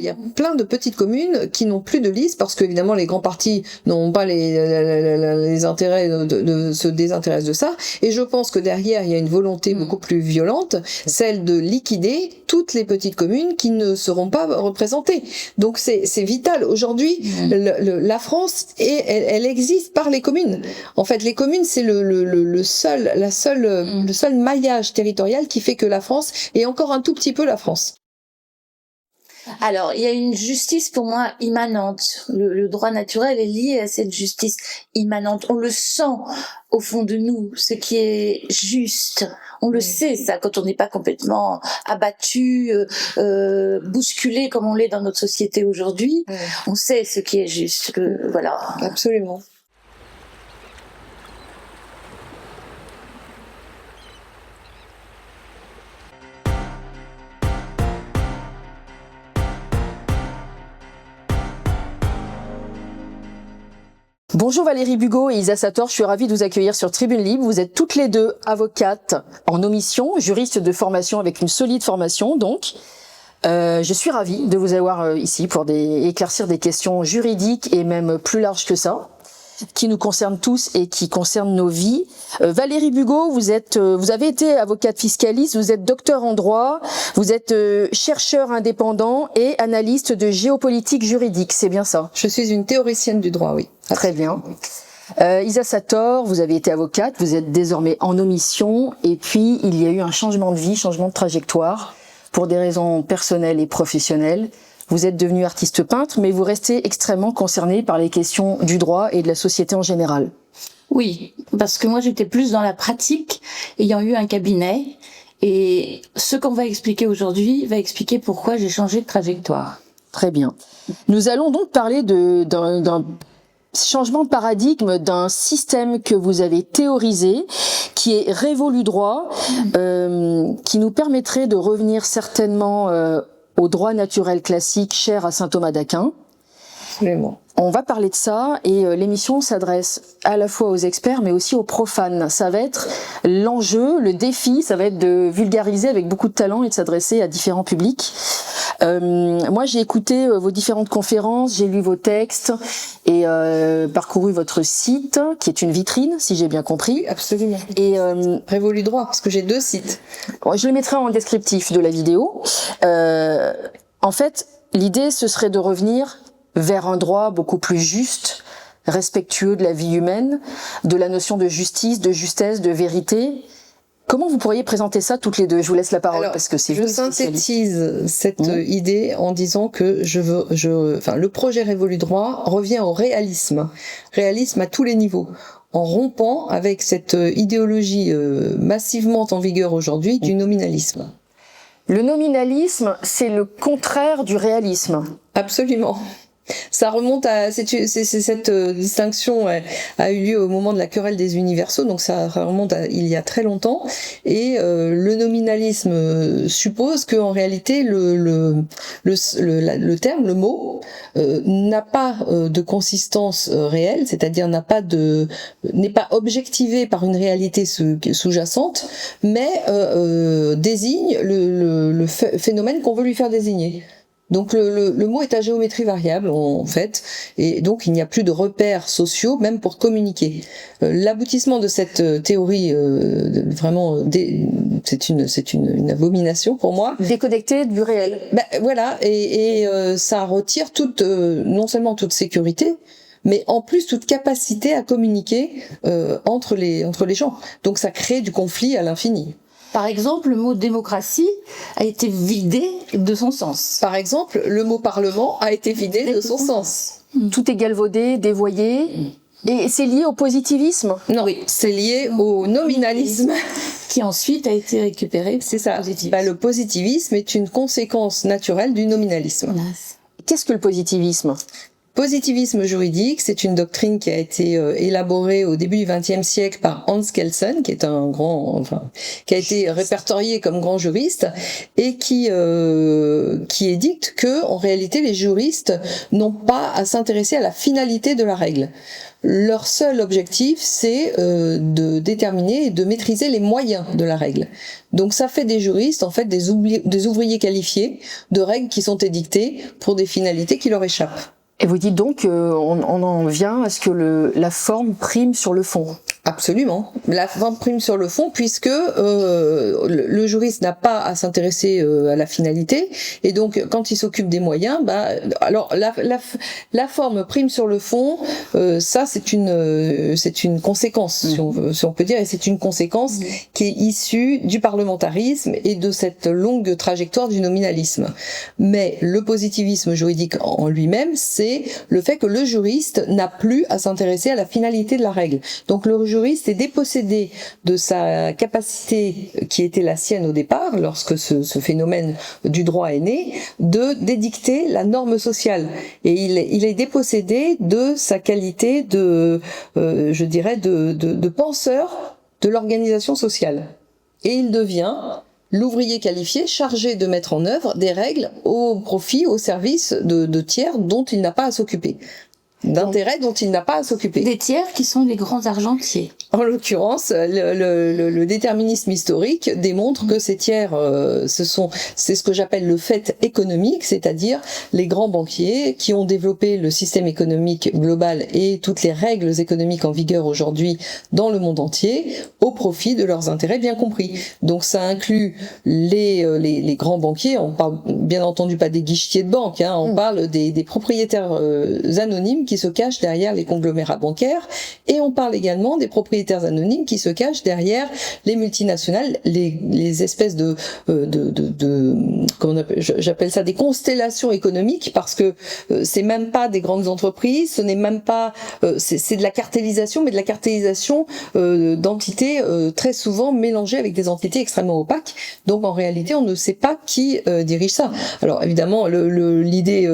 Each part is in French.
Il y a plein de petites communes qui n'ont plus de liste parce qu'évidemment les grands partis n'ont pas les intérêts de se désintéressent de ça. Et je pense que derrière il y a une volonté beaucoup plus violente, celle de liquider toutes les petites communes qui ne seront pas représentées. Donc c'est vital. Aujourd'hui, la France elle existe par les communes. En fait, les communes c'est le seul maillage territorial qui fait que la France est encore un tout petit peu la France. Alors, il y a une justice pour moi immanente. Le droit naturel est lié à cette justice immanente. On le sent au fond de nous, ce qui est juste. On le sait, ça, quand on n'est pas complètement abattu, bousculé comme on l'est dans notre société aujourd'hui. On sait ce qui est juste. Voilà. Absolument. Bonjour Valérie Bugot et Isa Sator, je suis ravie de vous accueillir sur Tribune Libre. Vous êtes toutes les deux avocates en omission, juristes de formation avec une solide formation donc. Je suis ravie de vous avoir ici pour éclaircir des questions juridiques et même plus larges que ça, qui nous concernent tous et qui concernent nos vies. Valérie Bugot, vous avez été avocate fiscaliste, vous êtes docteur en droit, vous êtes chercheur indépendant et analyste de géopolitique juridique, c'est bien ça? Je suis une théoricienne du droit, oui. Très bien. Isa Sator, vous avez été avocate, vous êtes désormais en omission et puis il y a eu un changement de vie, changement de trajectoire pour des raisons personnelles et professionnelles. Vous êtes devenue artiste peintre, mais vous restez extrêmement concernée par les questions du droit et de la société en général. Oui, parce que moi j'étais plus dans la pratique, ayant eu un cabinet, et ce qu'on va expliquer aujourd'hui va expliquer pourquoi j'ai changé de trajectoire. Très bien. Nous allons donc parler d'un changement de paradigme, d'un système que vous avez théorisé, qui est révolu droit, qui nous permettrait de revenir certainement au droit naturel classique cher à saint Thomas d'Aquin. Absolument. On va parler de ça et l'émission s'adresse à la fois aux experts mais aussi aux profanes. Ça va être l'enjeu, le défi, ça va être de vulgariser avec beaucoup de talent et de s'adresser à différents publics. Moi j'ai écouté vos différentes conférences, j'ai lu vos textes et parcouru votre site qui est une vitrine si j'ai bien compris. Oui, absolument. Et Révolu droit parce que j'ai 2 sites. Je le mettrai en descriptif de la vidéo. En fait, l'idée ce serait de revenir vers un droit beaucoup plus juste, respectueux de la vie humaine, de la notion de justice, de justesse, de vérité. Comment vous pourriez présenter ça toutes les deux? Je vous laisse la parole. Alors, parce que c'est je synthétise cette idée en disant que le projet Révolu droit revient au réalisme à tous les niveaux, en rompant avec cette idéologie massivement en vigueur aujourd'hui du nominalisme. Le nominalisme, c'est le contraire du réalisme. Absolument. Ça remonte à cette distinction a eu lieu au moment de la querelle des universaux, donc ça remonte à il y a très longtemps. Et le nominalisme suppose que en réalité le terme, le mot n'a pas de consistance réelle, c'est-à-dire n'est pas objectivé par une réalité sous-jacente, mais désigne le phénomène qu'on veut lui faire désigner. Donc le mot est à géométrie variable en fait, et donc il n'y a plus de repères sociaux même pour communiquer. L'aboutissement de cette théorie c'est une abomination pour moi. Déconnecté du réel. Voilà, et ça retire non seulement toute sécurité, mais en plus toute capacité à communiquer entre les gens. Donc ça crée du conflit à l'infini. Par exemple, le mot démocratie a été vidé de son sens. Par exemple, le mot parlement a été vidé de son sens. Tout est galvaudé, dévoyé. Et c'est lié au positivisme? Non, oui, c'est lié au nominalisme. Qui ensuite a été récupéré. C'est ça. Le positivisme est une conséquence naturelle du nominalisme. Qu'est-ce que le positivisme? Positivisme juridique, c'est une doctrine qui a été élaborée au début du XXe siècle par Hans Kelsen, qui est qui a été répertorié comme grand juriste, et qui édicte que, en réalité, les juristes n'ont pas à s'intéresser à la finalité de la règle. Leur seul objectif, c'est de déterminer et de maîtriser les moyens de la règle. Donc ça fait des juristes, en fait, des ouvriers qualifiés de règles qui sont édictées pour des finalités qui leur échappent. Et vous dites donc on en vient à ce que la forme prime sur le fond. Absolument. La forme prime sur le fond, puisque le juriste n'a pas à s'intéresser à la finalité, et donc quand il s'occupe des moyens, alors la forme prime sur le fond. Ça, c'est une conséquence, si on peut dire, et c'est une conséquence qui est issue du parlementarisme et de cette longue trajectoire du nominalisme. Mais le positivisme juridique en lui-même, c'est le fait que le juriste n'a plus à s'intéresser à la finalité de la règle. Donc le juriste est dépossédé de sa capacité qui était la sienne au départ, lorsque ce phénomène du droit est né, d'édicter la norme sociale. Et il est dépossédé de sa qualité de penseur de l'organisation sociale. Et il devient l'ouvrier qualifié chargé de mettre en œuvre des règles au profit, au service de tiers dont il n'a pas à s'occuper. D'intérêts dont il n'a pas à s'occuper. Des tiers qui sont les grands argentiers. En l'occurrence, le déterminisme historique démontre que ces tiers, c'est ce que j'appelle le fait économique, c'est-à-dire les grands banquiers qui ont développé le système économique global et toutes les règles économiques en vigueur aujourd'hui dans le monde entier au profit de leurs intérêts bien compris. Donc ça inclut les grands banquiers, on parle bien entendu pas des guichetiers de banque, on parle des propriétaires anonymes qui se cachent derrière les conglomérats bancaires, et on parle également des propriétaires anonymes qui se cachent derrière les multinationales, les espèces j'appelle ça des constellations économiques, parce que c'est même pas des grandes entreprises, ce n'est même pas c'est de la cartellisation, mais de la cartellisation d'entités très souvent mélangées avec des entités extrêmement opaques. Donc en réalité, on ne sait pas qui dirige ça. Alors évidemment, l'idée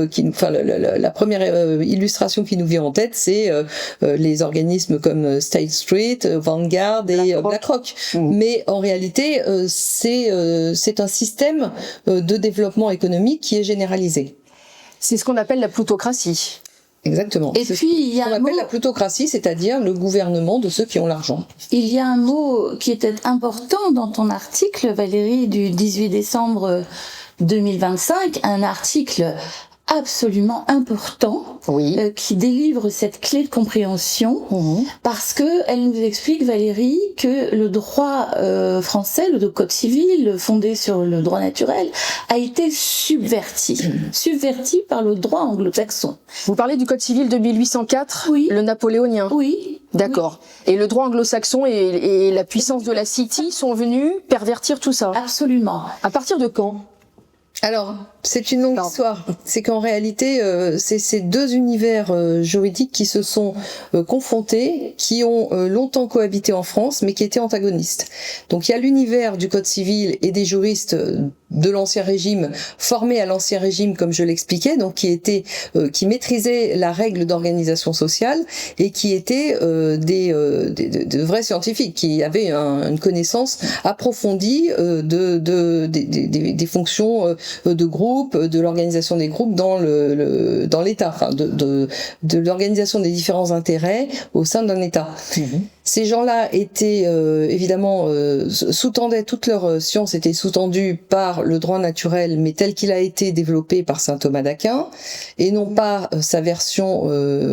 la première illustration qui nous vient en tête, c'est les organismes comme State Street, Vanguard et BlackRock. Mais en réalité, c'est un système de développement économique qui est généralisé. C'est ce qu'on appelle la plutocratie. Exactement. Et puis il y a on appelle la plutocratie, c'est-à-dire le gouvernement de ceux qui ont l'argent. Il y a un mot qui était important dans ton article, Valérie, du 18 décembre 2025, un article absolument important, qui délivre cette clé de compréhension, parce que elle nous explique, Valérie, que le droit français, le code civil fondé sur le droit naturel, a été subverti par le droit anglo-saxon. Vous parlez du code civil de 1804, le napoléonien. Oui. D'accord. Et le droit anglo-saxon et la puissance de la City sont venus pervertir tout ça. Absolument. À partir de quand ? Alors, c'est une longue histoire. C'est qu'en réalité, c'est ces deux univers juridiques qui se sont confrontés, qui ont longtemps cohabité en France, mais qui étaient antagonistes. Donc il y a l'univers du code civil et des juristes de l'Ancien Régime, formés à l'Ancien Régime, comme je l'expliquais, donc qui maîtrisaient la règle d'organisation sociale et qui étaient de vrais scientifiques, qui avaient une connaissance approfondie des fonctions de groupe, de l'organisation des groupes dans l'État, enfin de l'organisation des différents intérêts au sein d'un État. Ces gens-là étaient évidemment sous-tendaient toute leur science était sous-tendue par le droit naturel, mais tel qu'il a été développé par saint Thomas d'Aquin, et non pas sa version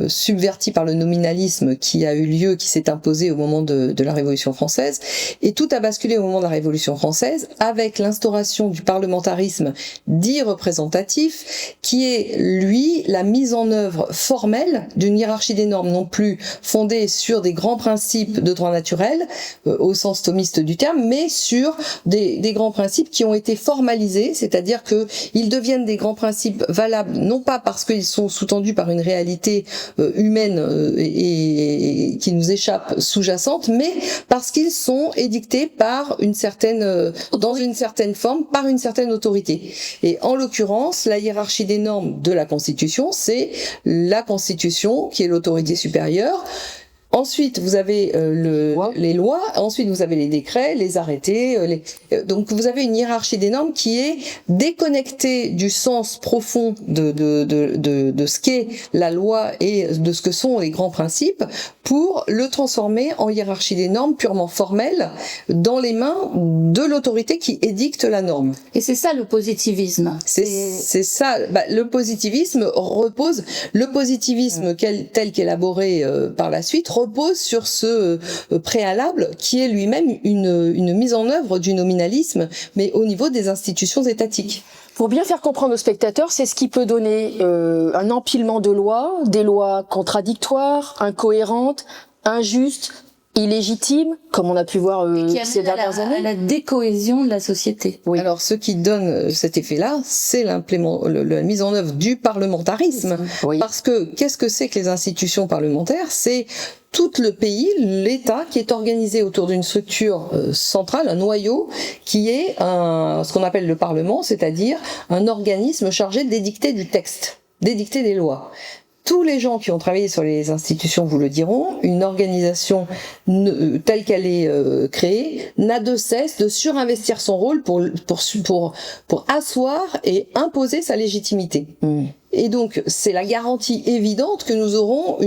subvertie par le nominalisme qui a eu lieu, qui s'est imposé au moment de la Révolution française. Et tout a basculé au moment de la Révolution française avec l'instauration du parlementarisme dit représentatif, qui est, lui, la mise en œuvre formelle d'une hiérarchie des normes non plus fondée sur des grands principes de droit naturel, au sens thomiste du terme, mais sur des grands principes qui ont été formalisés, c'est-à-dire que ils deviennent des grands principes valables, non pas parce qu'ils sont sous-tendus par une réalité humaine et qui nous échappe sous-jacente, mais parce qu'ils sont édictés par dans une certaine forme, par une certaine autorité. Et en l'occurrence, la hiérarchie des normes de la Constitution, c'est la Constitution qui est l'autorité supérieure. Ensuite, vous avez les lois. Ensuite, vous avez les décrets, les arrêtés. Donc, vous avez une hiérarchie des normes qui est déconnectée du sens profond de ce qu'est la loi et de ce que sont les grands principes pour le transformer en hiérarchie des normes purement formelle dans les mains de l'autorité qui édicte la norme. Et c'est ça le positivisme. C'est ça. Le positivisme repose. Le positivisme tel qu'élaboré par la suite repose sur ce préalable qui est lui-même une mise en œuvre du nominalisme, mais au niveau des institutions étatiques. Pour bien faire comprendre aux spectateurs, c'est ce qui peut donner un empilement de lois, des lois contradictoires, incohérentes, injustes, illégitimes, comme on a pu voir ces dernières années. À la décohésion de la société. Oui. Alors, ce qui donne cet effet-là, c'est la mise en œuvre du parlementarisme. Oui. Parce que, qu'est-ce que c'est que les institutions parlementaires? C'est tout le pays, l'État, qui est organisé autour d'une structure centrale, un noyau, qui est ce qu'on appelle le Parlement, c'est-à-dire un organisme chargé d'édicter du texte, d'édicter des lois. Tous les gens qui ont travaillé sur les institutions vous le diront, une organisation telle qu'elle est créée n'a de cesse de surinvestir son rôle pour asseoir et imposer sa légitimité. Et donc, c'est la garantie évidente que nous aurons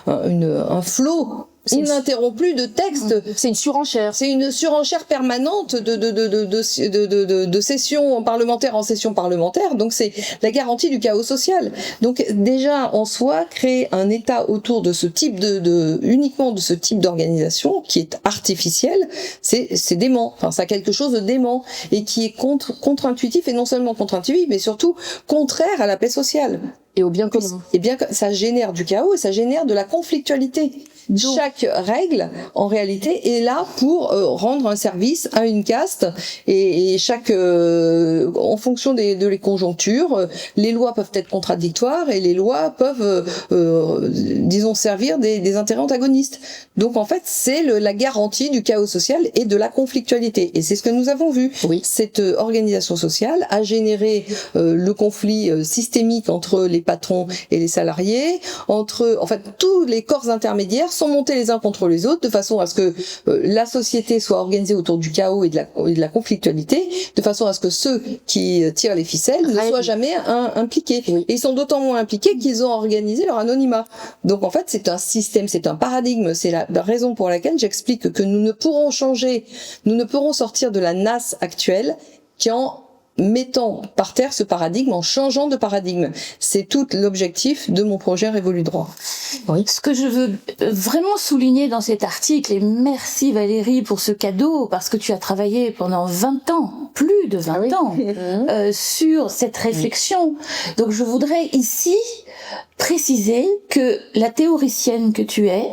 un flot ininterrompu de textes. C'est une surenchère. C'est une surenchère permanente de session parlementaire en session parlementaire. Donc, c'est la garantie du chaos social. Donc, déjà, en soi, créer un État autour de ce type uniquement de ce type d'organisation qui est artificielle, c'est dément. Enfin, ça a quelque chose de dément et qui est contre-intuitif, et non seulement contre-intuitif, mais surtout contraire à la paix sociale. Et au bien commun. Et bien, ça génère du chaos et ça génère de la conflictualité. Chaque règle, en réalité, est là pour rendre un service à une caste et en fonction de les conjonctures, les lois peuvent être contradictoires et les lois peuvent, disons, servir des intérêts antagonistes. Donc, en fait, c'est la garantie du chaos social et de la conflictualité. Et c'est ce que nous avons vu. Oui. Cette organisation sociale a généré le conflit systémique entre les patrons et les salariés, en fait, tous les corps intermédiaires sont montés les uns contre les autres de façon à ce que la société soit organisée autour du chaos et de la conflictualité, de façon à ce que ceux qui tirent les ficelles ne soient jamais impliqués. Oui. Et ils sont d'autant moins impliqués qu'ils ont organisé leur anonymat. Donc en fait, c'est un système, c'est un paradigme, c'est la raison pour laquelle j'explique que nous ne pourrons sortir de la nasse actuelle qu'en mettant par terre ce paradigme, en changeant de paradigme. C'est tout l'objectif de mon projet Révolu Droit. Oui. Ce que je veux vraiment souligner dans cet article, et merci Valérie pour ce cadeau, parce que tu as travaillé pendant 20 ans, plus de 20 ans, sur cette réflexion. Donc je voudrais ici préciser que la théoricienne que tu es,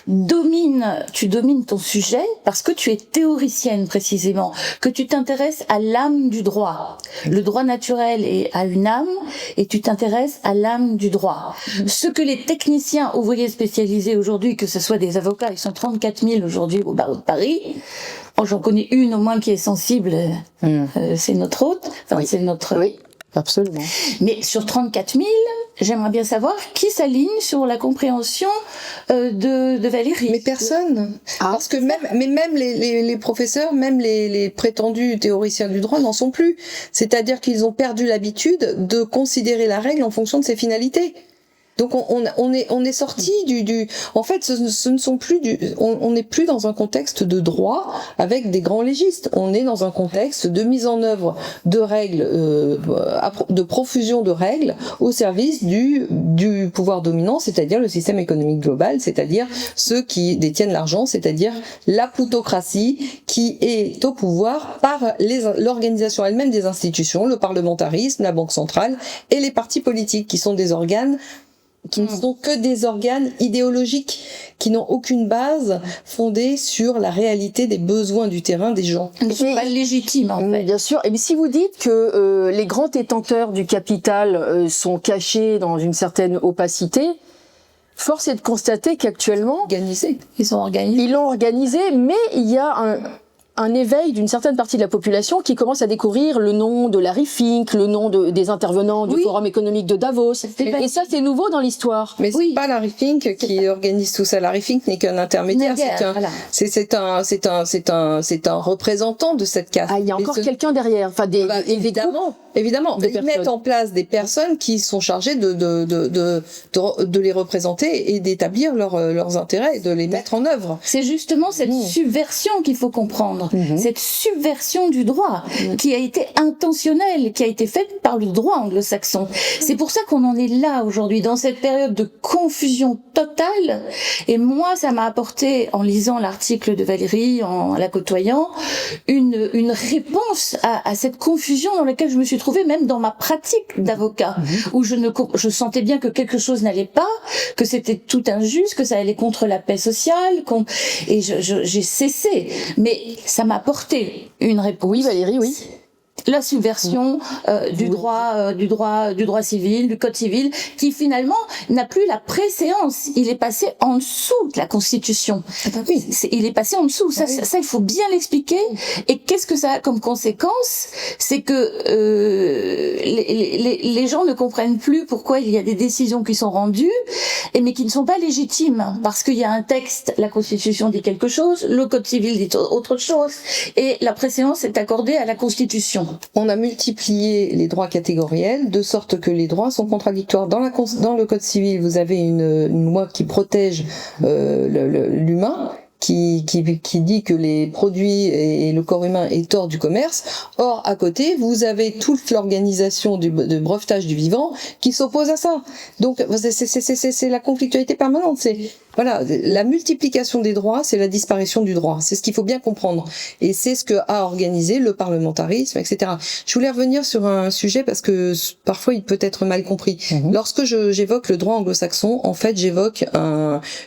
tu domines ton sujet parce que tu es théoricienne précisément, que tu t'intéresses à l'âme du droit. Le droit naturel a une âme et tu t'intéresses à l'âme du droit. Ce que les techniciens ouvriers spécialisés aujourd'hui, que ce soit des avocats, ils sont 34 000 aujourd'hui au barreau de Paris. J'en connais une au moins qui est sensible, c'est notre hôte, c'est notre... Oui. Absolument. Mais sur 34 000, j'aimerais bien savoir qui s'aligne sur la compréhension de Valérie. Mais personne. Parce que même les professeurs, même les prétendus théoriciens du droit n'en sont plus. C'est-à-dire qu'ils ont perdu l'habitude de considérer la règle en fonction de ses finalités. Donc on est sorti en fait ce ne sont plus on n'est plus dans un contexte de droit avec des grands légistes, on est dans un contexte de mise en œuvre de règles, de profusion de règles au service du pouvoir dominant, c'est-à-dire le système économique global, c'est-à-dire ceux qui détiennent l'argent, c'est-à-dire la plutocratie qui est au pouvoir par l'organisation elle-même des institutions, le parlementarisme, la banque centrale et les partis politiques qui sont des organes qui ne sont que des organes idéologiques, qui n'ont aucune base fondée sur la réalité des besoins du terrain des gens. Ils ne sont pas légitimes, en fait. Bien sûr. Et si vous dites que les grands détenteurs du capital sont cachés dans une certaine opacité, force est de constater qu'actuellement... Ils sont organisés. Ils l'ont organisé, mais il y a un éveil d'une certaine partie de la population qui commence à découvrir le nom de Larry Fink, le nom des intervenants du Forum économique de Davos. Et ça, c'est nouveau dans l'histoire. Mais c'est pas Larry Fink qui organise tout ça. Larry Fink n'est qu'un intermédiaire. C'est un représentant de cette caste. Ah, il y a encore quelqu'un derrière. Enfin, évidemment. Ils mettent en place des personnes qui sont chargées de les représenter et d'établir leurs intérêts et de les mettre en œuvre. C'est justement cette subversion qu'il faut comprendre. Cette subversion du droit qui a été intentionnelle, qui a été faite par le droit anglo-saxon. C'est pour ça qu'on en est là aujourd'hui, dans cette période de confusion totale. Et moi, ça m'a apporté, en lisant l'article de Valérie, en la côtoyant, une réponse à cette confusion dans laquelle je me suis trouvée, même dans ma pratique d'avocat, où je sentais bien que quelque chose n'allait pas, que c'était tout injuste, que ça allait contre la paix sociale, et j'ai cessé. Mais ça m'a apporté une réponse. Oui, Valérie, oui. La subversion du droit civil, du code civil, qui finalement n'a plus la préséance. Il est passé en dessous de la Constitution. Il est passé en dessous. Ça, il faut bien l'expliquer. Et qu'est-ce que ça a comme conséquence? C'est que les gens ne comprennent plus pourquoi il y a des décisions qui sont rendues, mais qui ne sont pas légitimes, parce qu'il y a un texte, la Constitution dit quelque chose, le code civil dit autre chose, et la préséance est accordée à la Constitution. On a multiplié les droits catégoriels de sorte que les droits sont contradictoires. Dans le Code civil, vous avez une loi qui protège l'humain, qui dit que les produits et le corps humain est hors du commerce. Or, à côté, vous avez toute l'organisation de brevetage du vivant qui s'oppose à ça. Donc, c'est la conflictualité permanente. Voilà, la multiplication des droits, c'est la disparition du droit. C'est ce qu'il faut bien comprendre. Et c'est ce que a organisé le parlementarisme, etc. Je voulais revenir sur un sujet parce que parfois il peut être mal compris. Lorsque j'évoque le droit anglo-saxon, en fait, j'évoque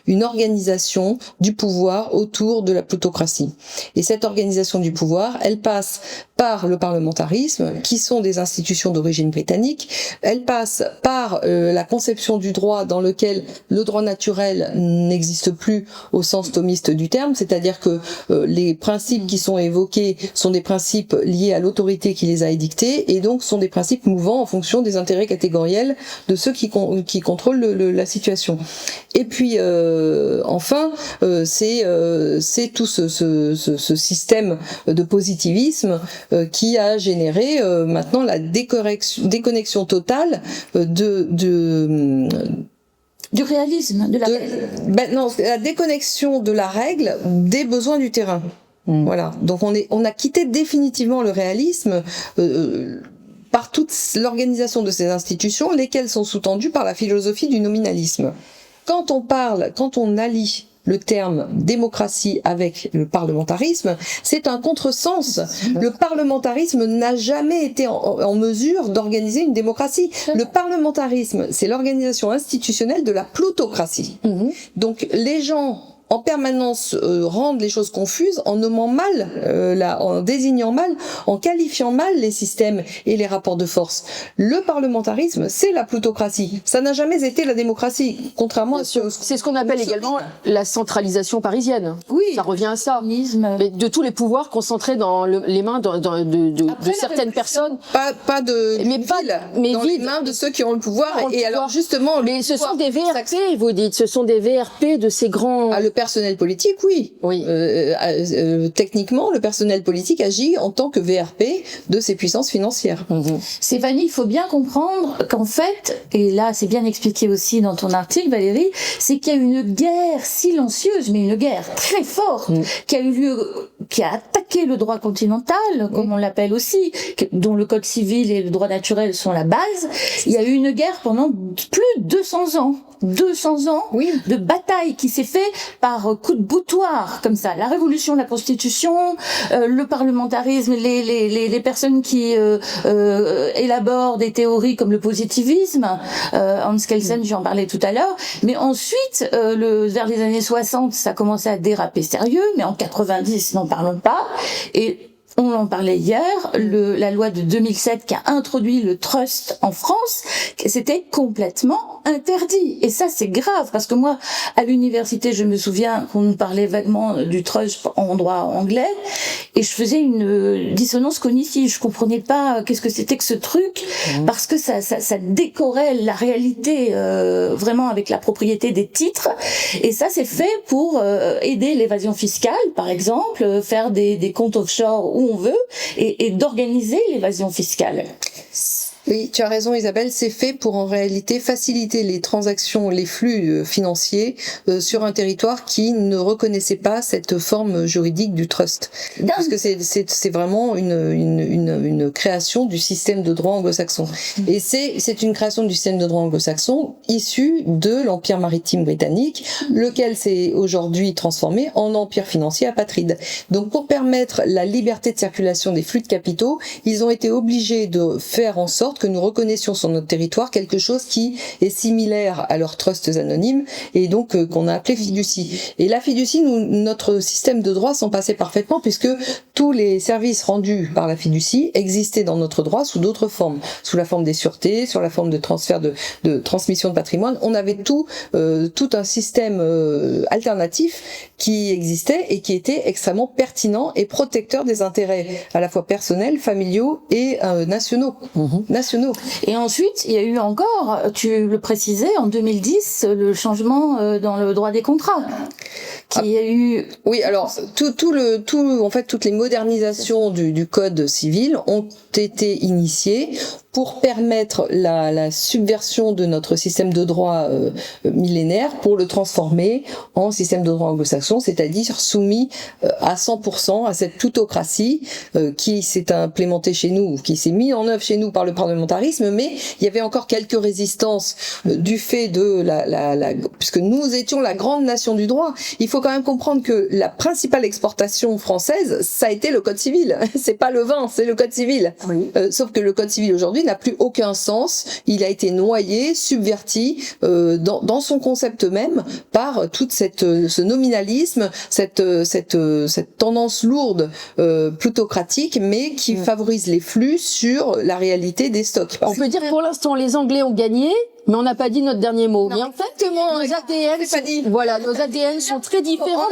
une organisation du pouvoir autour de la plutocratie. Et cette organisation du pouvoir, elle passe par le parlementarisme, qui sont des institutions d'origine britannique. Elle passe par la conception du droit dans lequel le droit naturel n'existe plus au sens thomiste du terme, c'est-à-dire que les principes qui sont évoqués sont des principes liés à l'autorité qui les a édictés et donc sont des principes mouvants en fonction des intérêts catégoriels de ceux qui contrôlent la situation. Et puis enfin, c'est tout ce système de positivisme qui a généré maintenant la déconnexion totale du réalisme, la déconnexion de la règle des besoins du terrain. Voilà. Donc on a quitté définitivement le réalisme par toute l'organisation de ces institutions, lesquelles sont sous-tendues par la philosophie du nominalisme. Quand on allie le terme démocratie avec le parlementarisme, c'est un contresens. Le parlementarisme n'a jamais été en mesure d'organiser une démocratie. Le parlementarisme, c'est l'organisation institutionnelle de la plutocratie. Donc les gens en permanence rendent les choses confuses en nommant mal, en désignant mal, en qualifiant mal les systèmes et les rapports de force. Le parlementarisme, c'est la plutocratie. Ça n'a jamais été la démocratie, contrairement à ce... C'est ce qu'on appelle également la centralisation parisienne. Oui. Ça revient à ça. Mais de tous les pouvoirs concentrés dans les mains de certaines personnes. Pas de les mains de ceux qui ont le pouvoir. Alors justement... Mais ce sont des VRP, vous dites. Ce sont des VRP de ces grands... personnel politique, oui. Techniquement, le personnel politique agit en tant que VRP de ces puissances financières. Stéphanie, il faut bien comprendre qu'en fait, et là c'est bien expliqué aussi dans ton article, Valérie, c'est qu'il y a une guerre silencieuse, mais une guerre très forte, qui a eu lieu, qui a attaqué le droit continental, comme on l'appelle aussi, dont le code civil et le droit naturel sont la base. Il y a eu une guerre pendant plus de 200 ans. 200 ans de bataille qui s'est fait par coup de boutoir, comme ça. La révolution de la Constitution, le parlementarisme, les personnes qui élaborent des théories comme le positivisme, Hans Kelsen, j'en parlais tout à l'heure. Mais ensuite, vers les années 60, ça commençait à déraper sérieux, mais en 90, n'en parlons pas. Et on en parlait hier, la loi de 2007 qui a introduit le trust en France, c'était complètement interdit. Et ça, c'est grave, parce que moi, à l'université, je me souviens qu'on nous parlait vaguement du trust en droit anglais, et je faisais une dissonance cognitive. Je comprenais pas qu'est-ce que c'était que ce truc, parce que ça décorait la réalité vraiment avec la propriété des titres. Et ça, c'est fait pour aider l'évasion fiscale, par exemple, faire des comptes offshore où on veut, et d'organiser l'évasion fiscale. Oui, tu as raison Isabelle, c'est fait pour en réalité faciliter les transactions, les flux financiers sur un territoire qui ne reconnaissait pas cette forme juridique du trust. Parce que c'est vraiment une création du système de droit anglo-saxon. Et c'est une création du système de droit anglo-saxon issue de l'Empire maritime britannique, lequel s'est aujourd'hui transformé en empire financier apatride. Donc pour permettre la liberté de circulation des flux de capitaux, ils ont été obligés de faire en sorte que nous reconnaissions sur notre territoire quelque chose qui est similaire à leurs trusts anonymes et donc qu'on a appelé fiducie. Et la fiducie, notre système de droit s'en passait parfaitement puisque tous les services rendus par la fiducie existaient dans notre droit sous d'autres formes, sous la forme des sûretés, sur la forme de transfert de transmission de patrimoine. On avait tout un système alternatif qui existait et qui était extrêmement pertinent et protecteur des intérêts à la fois personnels, familiaux et nationaux. Et ensuite, il y a eu encore, tu le précisais, en 2010, le changement dans le droit des contrats. Qui a eu... Oui, alors en fait, toutes les modernisations du code civil ont été initiées pour permettre la subversion de notre système de droit millénaire, pour le transformer en système de droit anglo-saxon, c'est-à-dire soumis à 100% à cette plutocratie qui s'est implémentée chez nous, qui s'est mise en œuvre chez nous par le parlementarisme, mais il y avait encore quelques résistances du fait de puisque nous étions la grande nation du droit. Il faut quand même comprendre que la principale exportation française, ça a été le code civil. C'est pas le vin, c'est le code civil. Oui. Sauf que le code civil aujourd'hui n'a plus aucun sens. Il a été noyé, subverti dans son concept même par toute ce nominalisme, cette tendance lourde plutocratique, mais qui favorise les flux sur la réalité des stocks. On peut dire que pour l'instant les Anglais ont gagné, mais on n'a pas dit notre dernier mot. Mais en fait, nos ADN sont très différents.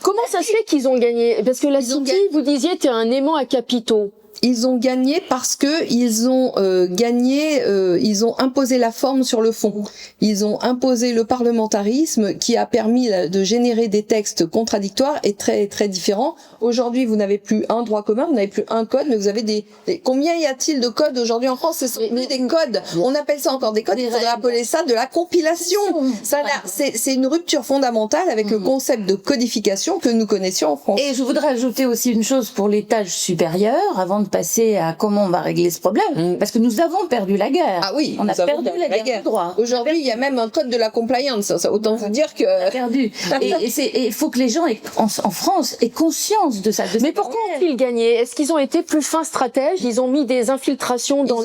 Comment ça se fait qu'ils ont gagné? Parce que la City, vous disiez, t'es un aimant à capitaux. Ils ont gagné parce que ils ont ils ont imposé la forme sur le fond. Ils ont imposé le parlementarisme qui a permis de générer des textes contradictoires et très très différents. Aujourd'hui, vous n'avez plus un droit commun, vous n'avez plus un code, mais vous avez combien y a-t-il de codes aujourd'hui en France? Ce sont plus des codes. On appelle ça encore des codes. Il faudrait appeler ça de la compilation. C'est une rupture fondamentale avec le concept de codification que nous connaissions en France. Et je voudrais ajouter aussi une chose pour l'étage supérieur, avant de passer à comment on va régler ce problème, parce que nous avons perdu la guerre. Ah oui, on a perdu la guerre du droit. Aujourd'hui, il y a même un code de la compliance. Ça autant vous dire que on a perdu. Et il faut que les gens en France aient conscience de ça. Mais pourquoi ont-ils gagné? Est-ce qu'ils ont été plus fins stratèges? Ils ont mis des infiltrations dans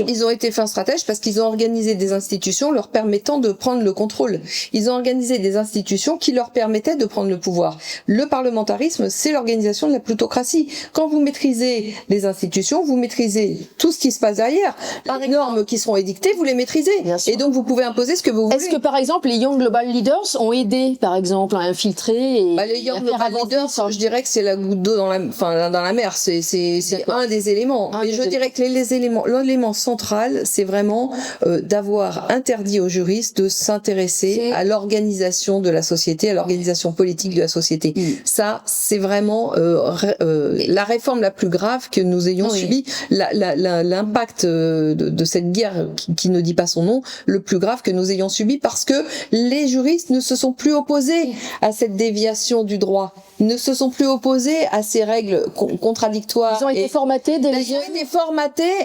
Ils ont été fins stratèges parce qu'ils ont organisé des institutions leur permettant de prendre le contrôle. Ils ont organisé des institutions qui leur permettaient de prendre le pouvoir. Le parlementarisme, c'est l'organisation de la plutocratie. Quand vous maîtrisez les institutions, vous maîtrisez tout ce qui se passe derrière. Les normes qui seront édictées, vous les maîtrisez. Et donc, vous pouvez imposer ce que vous voulez. Est-ce que, par exemple, les Young Global Leaders ont aidé, par exemple, à infiltrer les Young Global Leaders, je dirais que c'est la goutte d'eau dans la mer. C'est un des éléments. Mais je dirais que l'élément central, c'est vraiment d'avoir interdit aux juristes de s'intéresser à l'organisation de la société, à l'organisation politique de la société. Ça, c'est vraiment la réforme la plus grave que nous ayons subi, l'impact de cette guerre qui ne dit pas son nom, le plus grave que nous ayons subi, parce que les juristes ne se sont plus opposés à cette déviation du droit, ils ne se sont plus opposés à ces règles contradictoires. Ils ont été formatés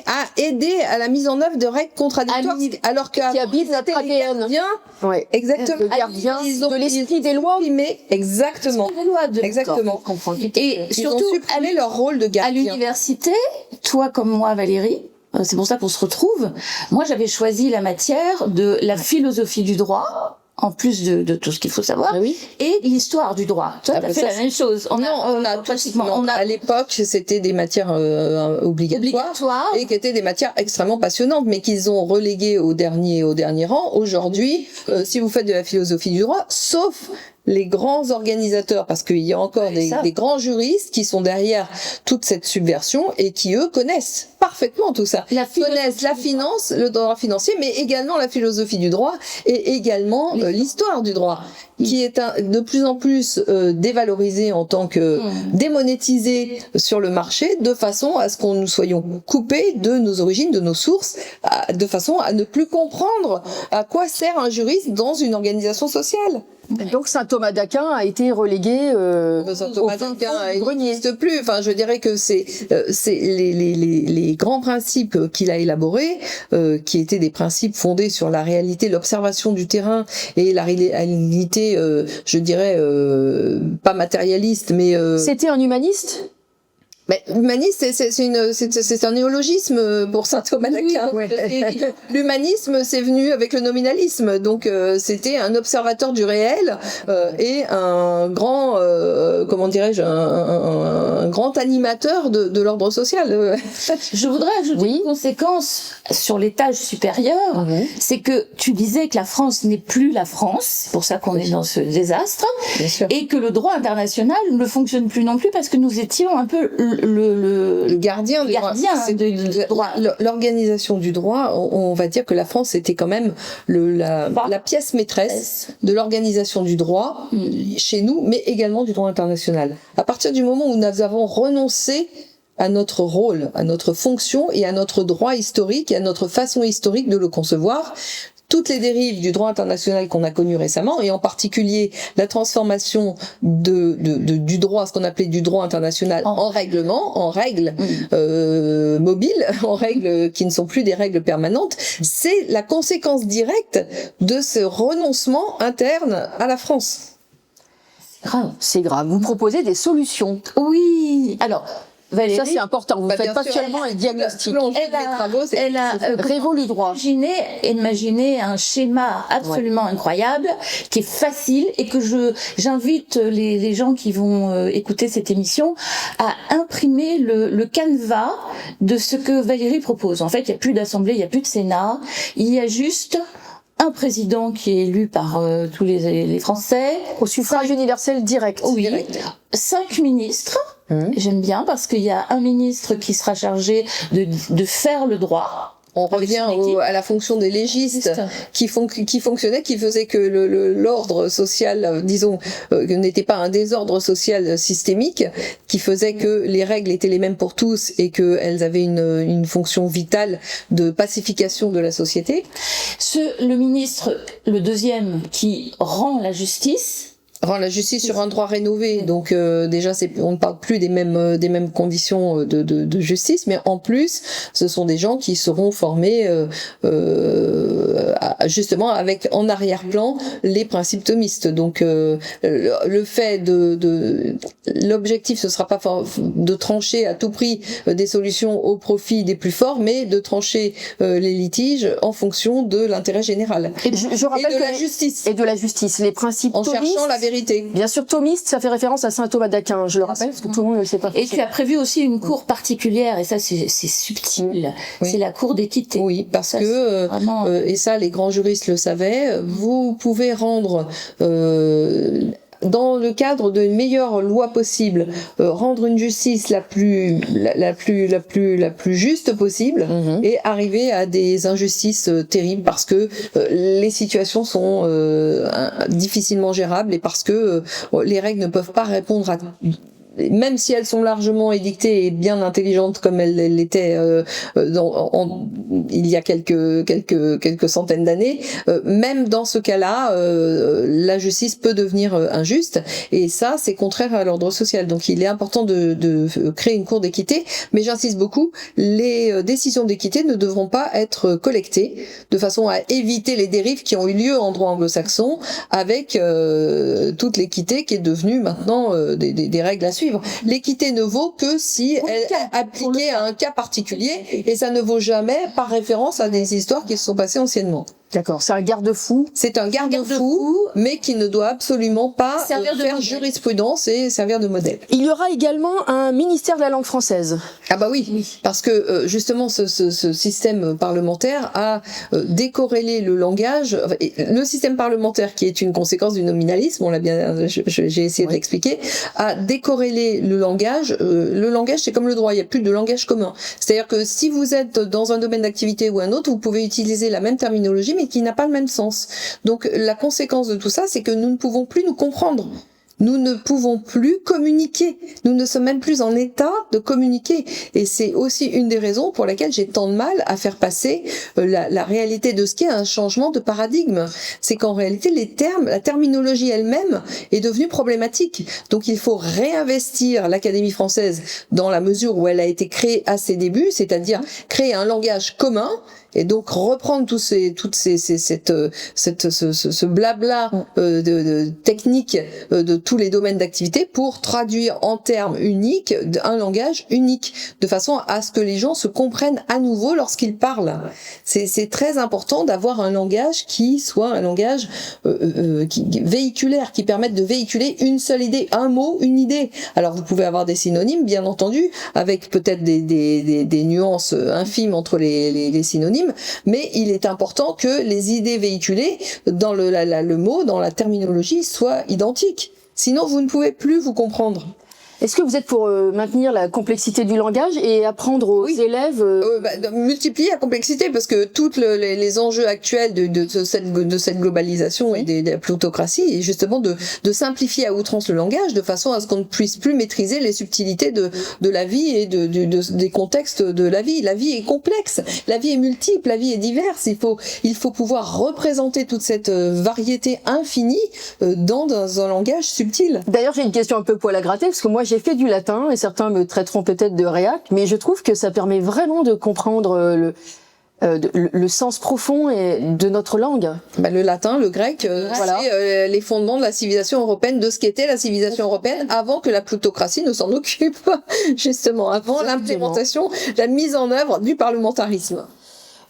à aider à la mise en œuvre de règles contradictoires, alors qui habitent notre ADN. Ouais, exactement. Le gardien de l'esprit des lois. Exactement. Exactement. Et surtout, ils ont supprimé leur rôle de gardien. À l'université, toi comme moi, Valérie, c'est pour ça qu'on se retrouve. Moi, j'avais choisi la matière de la philosophie du droit en plus de tout ce qu'il faut savoir, Oui. et l'histoire du droit. Toi, t'as fait la même chose. On a pratiquement, à l'époque, c'était des matières obligatoires et qui étaient des matières extrêmement passionnantes, mais qu'ils ont reléguées au dernier rang. Aujourd'hui, si vous faites de la philosophie du droit, sauf les grands organisateurs, parce qu'il y a encore des grands juristes qui sont derrière toute cette subversion et qui, eux, connaissent parfaitement tout ça. Connaissent la finance, le droit financier, mais également la philosophie du droit et également l'histoire du droit, qui est de plus en plus dévalorisée en tant que démonétisée sur le marché, de façon à ce qu'on nous soyons coupés de nos origines, de nos sources, de façon à ne plus comprendre à quoi sert un juriste dans une organisation sociale. Donc Saint Thomas d'Aquin a été relégué Saint Thomas d'Aquin n'existe plus. Enfin, je dirais que c'est les grands principes qu'il a élaborés, qui étaient des principes fondés sur la réalité, l'observation du terrain et la réalité, je dirais pas matérialiste, mais c'était un humaniste. Mais humaniste, c'est un néologisme pour saint Thomas d'Aquin. Oui, ouais. L'humanisme, c'est venu avec le nominalisme, donc c'était un observateur du réel et un grand, comment dirais-je, un grand animateur de l'ordre social. Je voudrais ajouter une conséquence sur l'étage supérieur, c'est que tu disais que la France n'est plus la France, c'est pour ça qu'on est dans ce désastre, et que le droit international ne fonctionne plus non plus parce que nous étions un peu le gardien du droit. L'organisation du droit, on va dire que la France était quand même la pièce maîtresse de l'organisation du droit chez nous, mais également du droit international. À partir du moment où nous avons renoncé à notre rôle, à notre fonction et à notre droit historique et à notre façon historique de le concevoir, toutes les dérives du droit international qu'on a connues récemment, et en particulier la transformation du droit, ce qu'on appelait du droit international, en règlement, en règles mobiles, en règles qui ne sont plus des règles permanentes, c'est la conséquence directe de ce renoncement interne à la France. C'est grave. Vous proposez des solutions. Oui. Alors, Valérie, ça c'est important, vous ne faites pas seulement un diagnostic. Elle a révolu le droit. Imaginé un schéma absolument incroyable, qui est facile, et que j'invite les gens qui vont écouter cette émission à imprimer le canevas de ce que Valérie propose. En fait, il n'y a plus d'Assemblée, il n'y a plus de Sénat, il y a juste un président qui est élu par tous les Français. Au suffrage universel direct. Oui. 5 ministres. J'aime bien parce qu'il y a un ministre qui sera chargé de faire le droit. On revient à la fonction des légistes qui fonctionnait, qui faisait que l'ordre social, disons, n'était pas un désordre social systémique, qui faisait que les règles étaient les mêmes pour tous et qu'elles avaient une fonction vitale de pacification de la société. Le ministre, le deuxième, qui rend la justice sur un droit rénové, donc déjà on ne parle plus des mêmes conditions de justice, mais en plus ce sont des gens qui seront formés justement avec en arrière-plan les principes thomistes. Donc le fait l'objectif ce sera pas de trancher à tout prix des solutions au profit des plus forts, mais de trancher les litiges en fonction de l'intérêt général et de la justice et de la justice, les principes en thomistes, cherchant la vérité. Bien sûr, thomiste, ça fait référence à saint Thomas d'Aquin, je le rappelle, parce que tout le monde ne le sait pas. Et tu as prévu aussi une cour particulière, et ça c'est subtil, c'est la cour d'équité. Oui, parce que, vraiment... et ça les grands juristes le savaient, vous pouvez rendre... dans le cadre d'une meilleure loi possible, rendre une justice la plus juste possible et arriver à des injustices terribles parce que les situations sont difficilement gérables et parce que les règles ne peuvent pas répondre à même si elles sont largement édictées et bien intelligentes comme elles l'étaient il y a quelques centaines d'années, même dans ce cas-là, la justice peut devenir injuste et ça c'est contraire à l'ordre social. Donc il est important de créer une cour d'équité, mais j'insiste beaucoup, les décisions d'équité ne devront pas être collectées de façon à éviter les dérives qui ont eu lieu en droit anglo-saxon avec toute l'équité qui est devenue maintenant des règles à suivre. L'équité ne vaut que si elle est appliquée à un cas particulier et ça ne vaut jamais par référence à des histoires qui se sont passées anciennement. D'accord, c'est un garde-fou. C'est un garde-fou, mais qui ne doit absolument pas Servir de faire modèle. jurisprudence et servir de modèle. Il y aura également un ministère de la langue française. Ah bah oui, parce que justement ce système parlementaire a décorrélé le langage, le système parlementaire qui est une conséquence du nominalisme, on l'a bien, j'ai essayé de l'expliquer, a décorrélé le langage. Le langage c'est comme le droit, il n'y a plus de langage commun. C'est-à-dire que si vous êtes dans un domaine d'activité ou un autre, vous pouvez utiliser la même terminologie mais qui n'a pas le même sens. Donc la conséquence de tout ça, c'est que nous ne pouvons plus nous comprendre. Nous ne pouvons plus communiquer. Nous ne sommes même plus en état de communiquer. Et c'est aussi une des raisons pour lesquelles j'ai tant de mal à faire passer la réalité de ce qu'est un changement de paradigme. C'est qu'en réalité, les termes, la terminologie elle-même est devenue problématique. Donc il faut réinvestir l'Académie française dans la mesure où elle a été créée à ses débuts, c'est-à-dire créer un langage commun. Et donc reprendre ce blabla de technique de tous les domaines d'activité pour traduire en termes uniques un langage unique, de façon à ce que les gens se comprennent à nouveau lorsqu'ils parlent. C'est très important d'avoir un langage qui soit un langage véhiculaire, qui permette de véhiculer une seule idée, un mot, une idée. Alors vous pouvez avoir des synonymes, bien entendu, avec peut-être des nuances infimes entre les synonymes. Mais il est important que les idées véhiculées dans le mot, dans la terminologie, soient identiques. Sinon, vous ne pouvez plus vous comprendre. Est-ce que vous êtes pour maintenir la complexité du langage et apprendre aux élèves multiplier la complexité, parce que tous les enjeux actuels de cette globalisation et de la plutocratie est justement de simplifier à outrance le langage de façon à ce qu'on ne puisse plus maîtriser les subtilités de la vie et des contextes de la vie. La vie est complexe, la vie est multiple, la vie est diverse. Il faut pouvoir représenter toute cette variété infinie dans un langage subtil. D'ailleurs, j'ai une question un peu poil à gratter, parce que moi j'ai fait du latin et certains me traiteront peut-être de réac, mais je trouve que ça permet vraiment de comprendre le sens profond de notre langue. Le latin, le grec, c'est les fondements de la civilisation européenne, de ce qu'était la civilisation européenne avant que la plutocratie ne s'en occupe, justement, avant l'implémentation, la mise en œuvre du parlementarisme.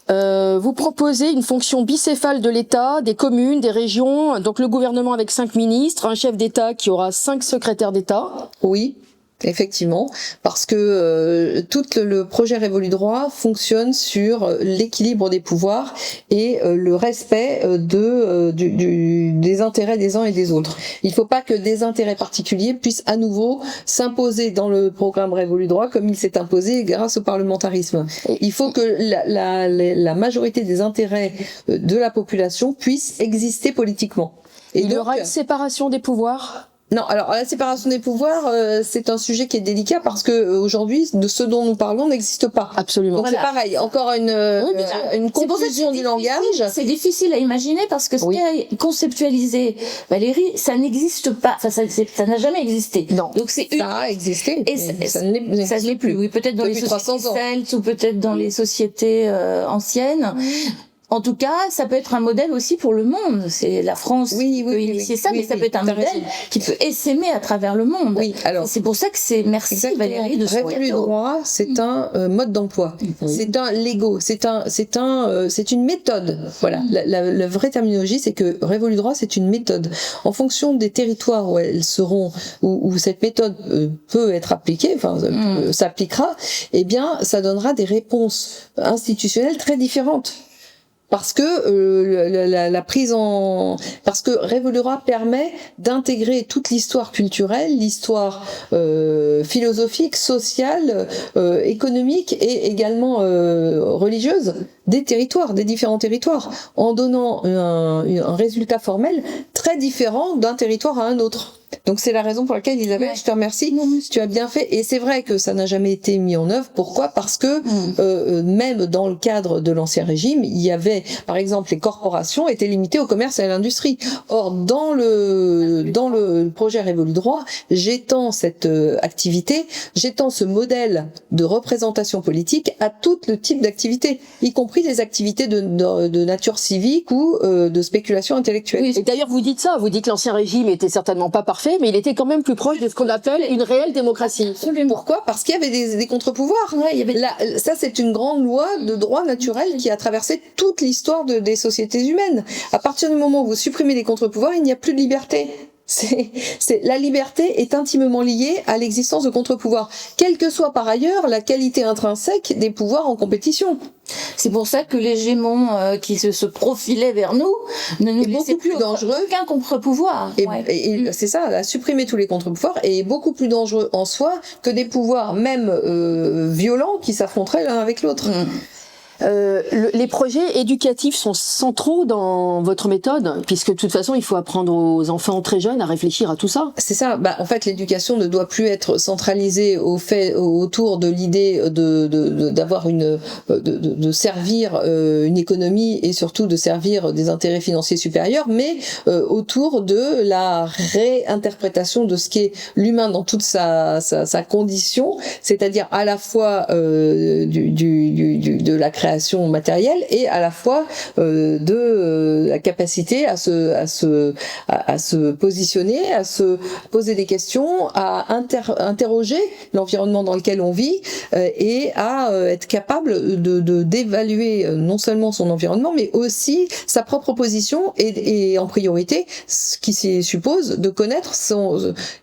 Vous proposez une fonction bicéphale de l'État, des communes, des régions, donc le gouvernement avec 5 ministres, un chef d'État qui aura 5 secrétaires d'État. Oui. Effectivement, parce que tout le projet Révolu Droit fonctionne sur l'équilibre des pouvoirs et le respect des intérêts des uns et des autres. Il ne faut pas que des intérêts particuliers puissent à nouveau s'imposer dans le programme Révolu Droit comme il s'est imposé grâce au parlementarisme. Il faut que la majorité des intérêts de la population puisse exister politiquement. Et il y aura une séparation des pouvoirs ? Non, alors la séparation des pouvoirs, c'est un sujet qui est délicat parce que aujourd'hui, de ce dont nous parlons n'existe pas. Absolument. Donc c'est pareil, encore une confusion du langage. C'est difficile à imaginer parce que ce qui a conceptualisé Valérie, ça n'existe pas. Enfin, ça n'a jamais existé. Non. Donc ça a existé. Et ça ne l'est plus. Oui, peut-être dans les sociétés celtes ou peut-être dans les sociétés anciennes. En tout cas, ça peut être un modèle aussi pour le monde. C'est la France qui peut initier ça, mais ça peut être un modèle qui peut essaimer à travers le monde. Oui, alors c'est pour ça que merci Valérie de ce Révolu Droit, c'est un mode d'emploi. C'est un Lego, c'est une méthode. Voilà, la vraie terminologie, c'est que Révolu Droit, c'est une méthode. En fonction des territoires où elles seront, où cette méthode peut être appliquée, s'appliquera, eh bien, ça donnera des réponses institutionnelles très différentes. Parce que parce que Révolu Droit permet d'intégrer toute l'histoire culturelle, l'histoire philosophique, sociale, économique et également religieuse des territoires, des différents territoires, en donnant un résultat formel très différent d'un territoire à un autre. Donc c'est la raison pour laquelle Isabelle, je te remercie, tu as bien fait. Et c'est vrai que ça n'a jamais été mis en œuvre. Pourquoi ? Parce que même dans le cadre de l'Ancien Régime, il y avait, par exemple, les corporations étaient limitées au commerce et à l'industrie. Or, dans le projet Révolu Droit, j'étends cette activité, j'étends ce modèle de représentation politique à tout le type d'activités, y compris les activités de nature civique ou de spéculation intellectuelle. Oui, et d'ailleurs, vous dites ça, vous dites que l'Ancien Régime était certainement pas parfait, intérêts, mais il était quand même plus proche de ce qu'on appelle une réelle démocratie. Absolument. Pourquoi? Parce qu'il y avait des contre-pouvoirs. Ouais, il y avait... Là, ça, c'est une grande loi de droit naturel qui a traversé toute l'histoire des sociétés humaines. À partir du moment où vous supprimez les contre-pouvoirs, il n'y a plus de liberté. La liberté est intimement liée à l'existence de contre-pouvoirs, quelle que soit par ailleurs la qualité intrinsèque des pouvoirs en compétition. C'est pour ça que l'hégémon qui se profilait vers nous ne nous laissait plus dangereux qu'un contre-pouvoir. Et c'est ça, à supprimer tous les contre-pouvoirs est beaucoup plus dangereux en soi que des pouvoirs même violents qui s'affronteraient l'un avec l'autre. Les projets éducatifs sont centraux dans votre méthode, puisque de toute façon, il faut apprendre aux enfants très jeunes à réfléchir à tout ça. C'est ça. En fait, l'éducation ne doit plus être centralisée autour de l'idée d'avoir de servir une économie et surtout de servir des intérêts financiers supérieurs, mais autour de la réinterprétation de ce qu'est l'humain dans toute sa condition, c'est-à-dire à la fois de la création matérielle et à la fois de la capacité à se positionner, à se poser des questions, à interroger l'environnement dans lequel on vit et à être capable d'évaluer non seulement son environnement mais aussi sa propre position et en priorité ce qui suppose de connaître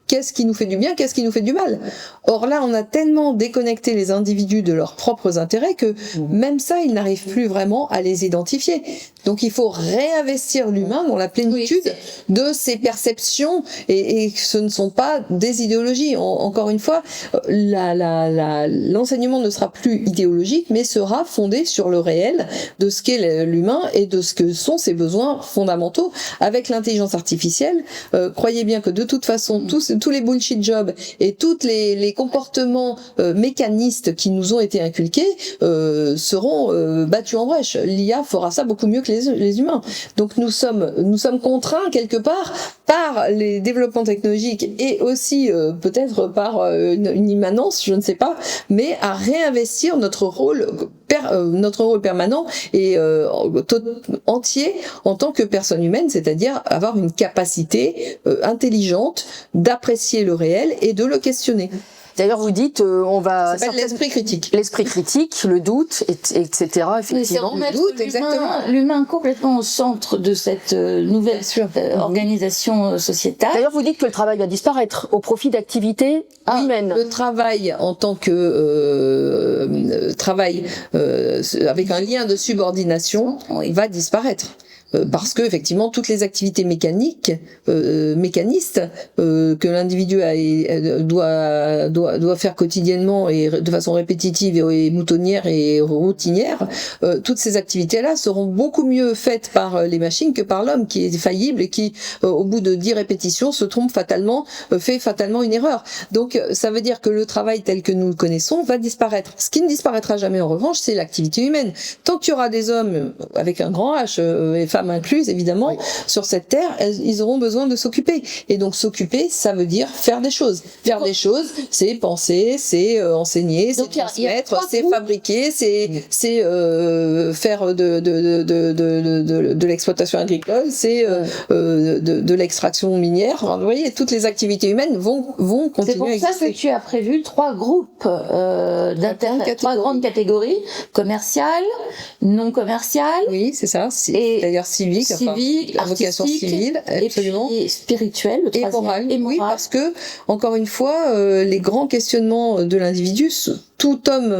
qu'est-ce qui nous fait du bien, qu'est-ce qui nous fait du mal. Or là, on a tellement déconnecté les individus de leurs propres intérêts que même ça, ils n'arrivent plus vraiment à les identifier. Donc il faut réinvestir l'humain dans la plénitude de ses perceptions et ce ne sont pas des idéologies. Encore une fois, l'enseignement ne sera plus idéologique, mais sera fondé sur le réel de ce qu'est l'humain et de ce que sont ses besoins fondamentaux. Avec l'intelligence artificielle, croyez bien que de toute façon, tous les bullshit jobs et tous les comportements mécanistes qui nous ont été inculqués seront battus en brèche. L'IA fera ça beaucoup mieux que les humains. Donc nous sommes contraints quelque part par les développements technologiques et aussi peut-être par une immanence, je ne sais pas, mais à réinvestir notre rôle permanent et entier en tant que personne humaine, c'est-à-dire avoir une capacité intelligente d'apprécier le réel et de le questionner. D'ailleurs, vous dites, on va... Ça s'appelle l'esprit critique. L'esprit critique, le doute, etc. Effectivement. Le doute, exactement. L'humain complètement au centre de cette nouvelle organisation sociétale. D'ailleurs, vous dites que le travail va disparaître au profit d'activités humaines. Le travail en tant que travail avec un lien de subordination va disparaître. Parce que effectivement toutes les activités mécanistes que l'individu doit faire quotidiennement et de façon répétitive et moutonnière et routinière, toutes ces activités-là seront beaucoup mieux faites par les machines que par l'homme qui est faillible et qui au bout de 10 répétitions se trompe fatalement, fait fatalement une erreur. Donc ça veut dire que le travail tel que nous le connaissons va disparaître. Ce qui ne disparaîtra jamais en revanche, c'est l'activité humaine. Tant qu'il y aura des hommes avec un grand H et femmes incluses évidemment sur cette terre, ils auront besoin de s'occuper. Et donc s'occuper, ça veut dire faire des choses. Faire des choses, c'est penser, c'est enseigner, c'est transmettre, c'est fabriquer, c'est faire de l'exploitation agricole, c'est de l'extraction minière. Enfin, vous voyez, toutes les activités humaines vont continuer à exister. C'est pour ça que tu as prévu 3 groupes d'intérêt, 3 grandes catégories: commerciales, non commerciales. Oui, c'est ça. D'ailleurs civique, la vocation civile, absolument, et spirituelle, le troisième, et morale. Oui, parce que encore une fois, les grands questionnements de l'individu, tout homme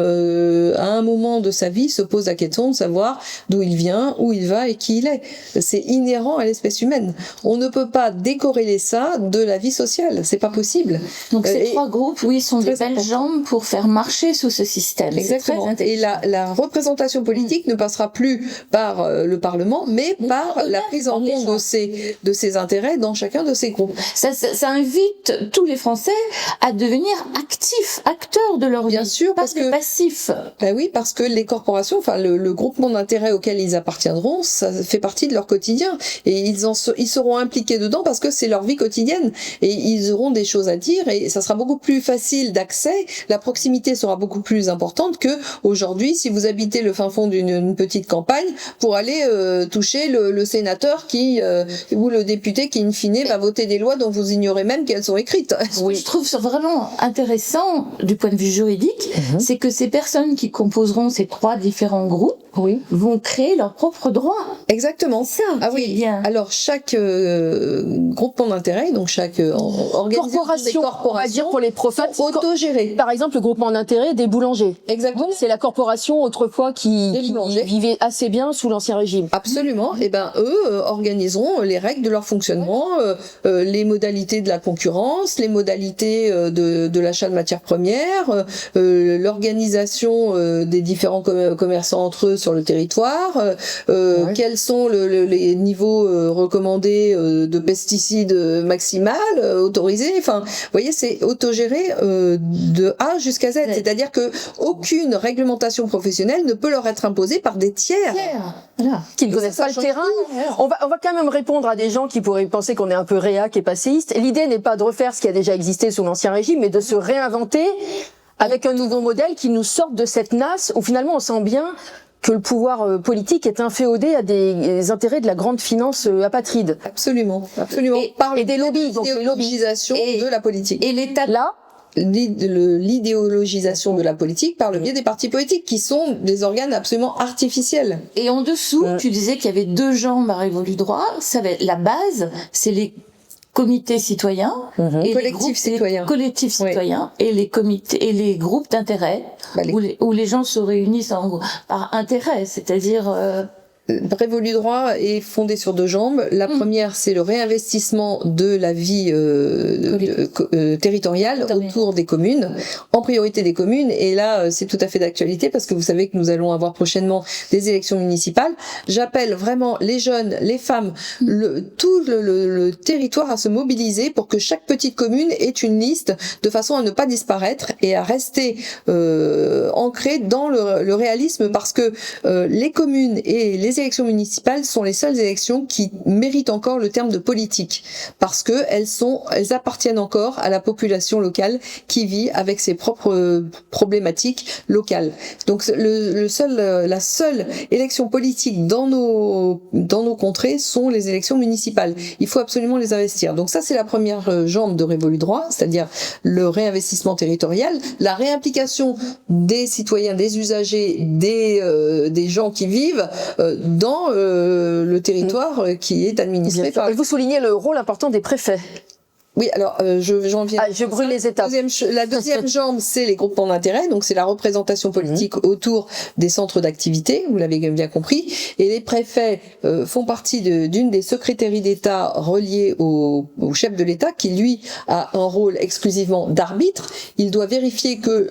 à un moment de sa vie se pose la question de savoir d'où il vient, où il va et qui il est. C'est inhérent à l'espèce humaine. On ne peut pas décorréler ça de la vie sociale, c'est pas possible. Donc ces 3 groupes, sont des belles jambes pour faire marcher sous ce système. Exactement. Et la représentation politique ne passera plus par le Parlement, mais par la prise en compte de ces intérêts dans chacun de ces groupes. Ça invite tous les Français à devenir acteurs de leur vie. Bien sûr, sûr, Pas parce des que passifs. ben oui, parce que les corporations, enfin le groupement d'intérêts auquel ils appartiendront, ça fait partie de leur quotidien et ils seront impliqués dedans parce que c'est leur vie quotidienne et ils auront des choses à dire et ça sera beaucoup plus facile d'accès. La proximité sera beaucoup plus importante que aujourd'hui si vous habitez le fin fond d'une petite campagne pour aller toucher le sénateur qui ou le député qui in fine va voter des lois dont vous ignorez même qu'elles sont écrites. Ce que je trouve ça vraiment intéressant du point de vue juridique, c'est que ces personnes qui composeront ces 3 différents groupes vont créer leurs propres droits. Exactement. Ça, ah oui. Bien. Alors chaque groupement d'intérêt, donc chaque organisation, on va dire pour les profanes, autogérés. Par exemple, le groupement d'intérêt des boulangers. Exactement. C'est la corporation autrefois qui vivait assez bien sous l'Ancien Régime. Absolument. Et ben eux organiseront les règles de leur fonctionnement, les modalités de la concurrence, les modalités de l'achat de matières premières, l'organisation des différents commerçants entre eux sur le territoire, quels sont les niveaux recommandés de pesticides maximal autorisés. Enfin, vous voyez, c'est autogéré de A jusqu'à Z. C'est-à-dire que aucune réglementation professionnelle ne peut leur être imposée par des tiers. Voilà. Qui ne connaissent pas le terrain. On va quand même répondre à des gens qui pourraient penser qu'on est un peu réac et passéiste. L'idée n'est pas de refaire ce qui a déjà existé sous l'Ancien Régime, mais de se réinventer avec un nouveau modèle qui nous sorte de cette nasse où finalement on sent bien que le pouvoir politique est inféodé à des intérêts de la grande finance apatride. Absolument, absolument. Et des lobbies, donc l'idéologisation de la politique. Et l'État là, l'idéologisation de la politique par le biais des partis politiques qui sont des organes absolument artificiels. Et en dessous, tu disais qu'il y avait 2 jambes à Révolu Droit. Ça va être la base, c'est les comités citoyens et collectifs citoyens. Collectifs citoyens et les comités et les groupes d'intérêt où les gens se réunissent par intérêt, c'est-à-dire Révolu Droit est fondé sur 2 jambes. La première, c'est le réinvestissement de la vie territoriale autour des communes, en priorité des communes. Et là, c'est tout à fait d'actualité parce que vous savez que nous allons avoir prochainement des élections municipales. J'appelle vraiment les jeunes, les femmes, tout le territoire à se mobiliser pour que chaque petite commune ait une liste de façon à ne pas disparaître et à rester ancrée dans le réalisme parce que les communes et les élections municipales sont les seules élections qui méritent encore le terme de politique parce que elles appartiennent encore à la population locale qui vit avec ses propres problématiques locales. Donc la seule élection politique dans nos contrées sont les élections municipales. Il faut absolument les investir. Donc ça c'est la première jambe de Révolu Droit, c'est-à-dire le réinvestissement territorial, la réimplication des citoyens, des usagers, des gens qui vivent dans le territoire qui est administré par... Vous soulignez le rôle important des préfets. Oui, alors j'en viens. Je brûle les étapes. La deuxième jambe, c'est les groupements d'intérêt, donc c'est la représentation politique autour des centres d'activité, vous l'avez bien compris. Et les préfets font partie d'une des secrétairies d'État reliées au chef de l'État, qui lui a un rôle exclusivement d'arbitre. Il doit vérifier que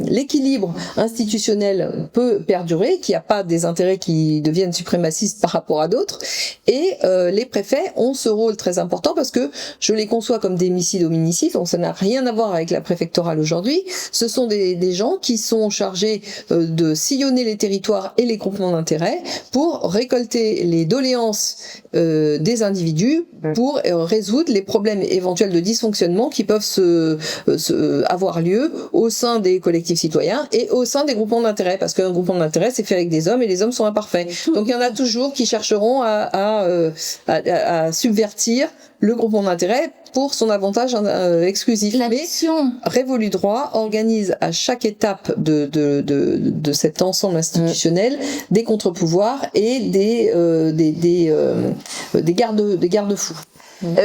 l'équilibre institutionnel peut perdurer, qu'il n'y a pas des intérêts qui deviennent suprémacistes par rapport à d'autres. Et les préfets ont ce rôle très important parce que je les conçois comme des missiles-hominicides, donc ça n'a rien à voir avec la préfectorale aujourd'hui. Ce sont des gens qui sont chargés de sillonner les territoires et les groupements d'intérêt pour récolter les doléances des individus pour résoudre les problèmes éventuels de dysfonctionnement qui peuvent avoir lieu au sein des collectifs citoyens et au sein des groupements d'intérêt, parce qu'un groupement d'intérêt c'est fait avec des hommes et les hommes sont imparfaits. Donc il y en a toujours qui chercheront à subvertir le groupement d'intérêt pour son avantage exclusif. Mais Révolu Droit organise à chaque étape de cet ensemble institutionnel des contre-pouvoirs et des garde-fous.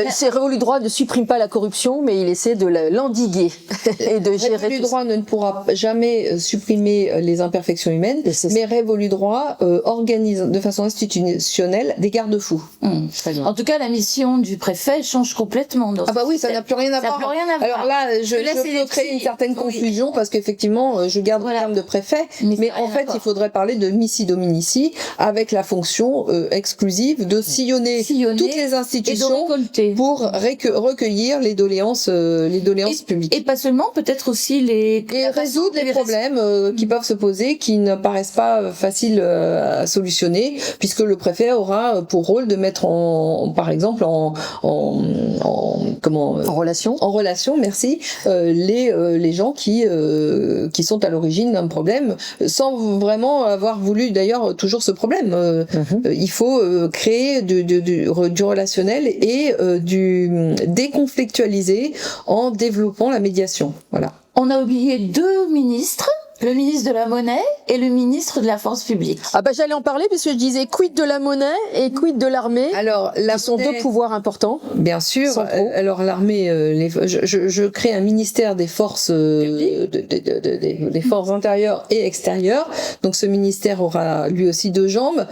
C'est Révolu Droit ne supprime pas la corruption, mais il essaie de l'endiguer et de gérer. Révolu Droit ne pourra jamais supprimer les imperfections humaines, mais Révolu Droit organise de façon institutionnelle des garde-fous. En tout cas, la mission du préfet change complètement. Ah bah oui, ça n'a plus rien à voir. Alors là, je peux créer une certaine confusion parce qu'effectivement, je garde le terme de préfet, mais en fait, il faudrait parler de missi dominici avec la fonction exclusive de sillonner sillonner toutes les et de institutions récolter. pour recueillir les doléances publiques. Et pas seulement, peut-être aussi les... Et résoudre les problèmes qui peuvent se poser, qui ne paraissent pas faciles à solutionner, puisque le préfet aura pour rôle de mettre par exemple en relation, merci, les gens qui sont à l'origine d'un problème, sans vraiment avoir voulu d'ailleurs toujours ce problème. Il faut créer du relationnel et du déconflictualiser en développant la médiation. Voilà. On a oublié 2 ministres, le ministre de la Monnaie et le ministre de la Force publique. Ah bah j'allais en parler puisque je disais quid de la monnaie et quid de l'armée. Alors, qui sont 2 pouvoirs importants. Bien sûr. Alors l'armée, je crée un ministère des forces, des forces intérieures et extérieures. Donc ce ministère aura lui aussi 2 jambes.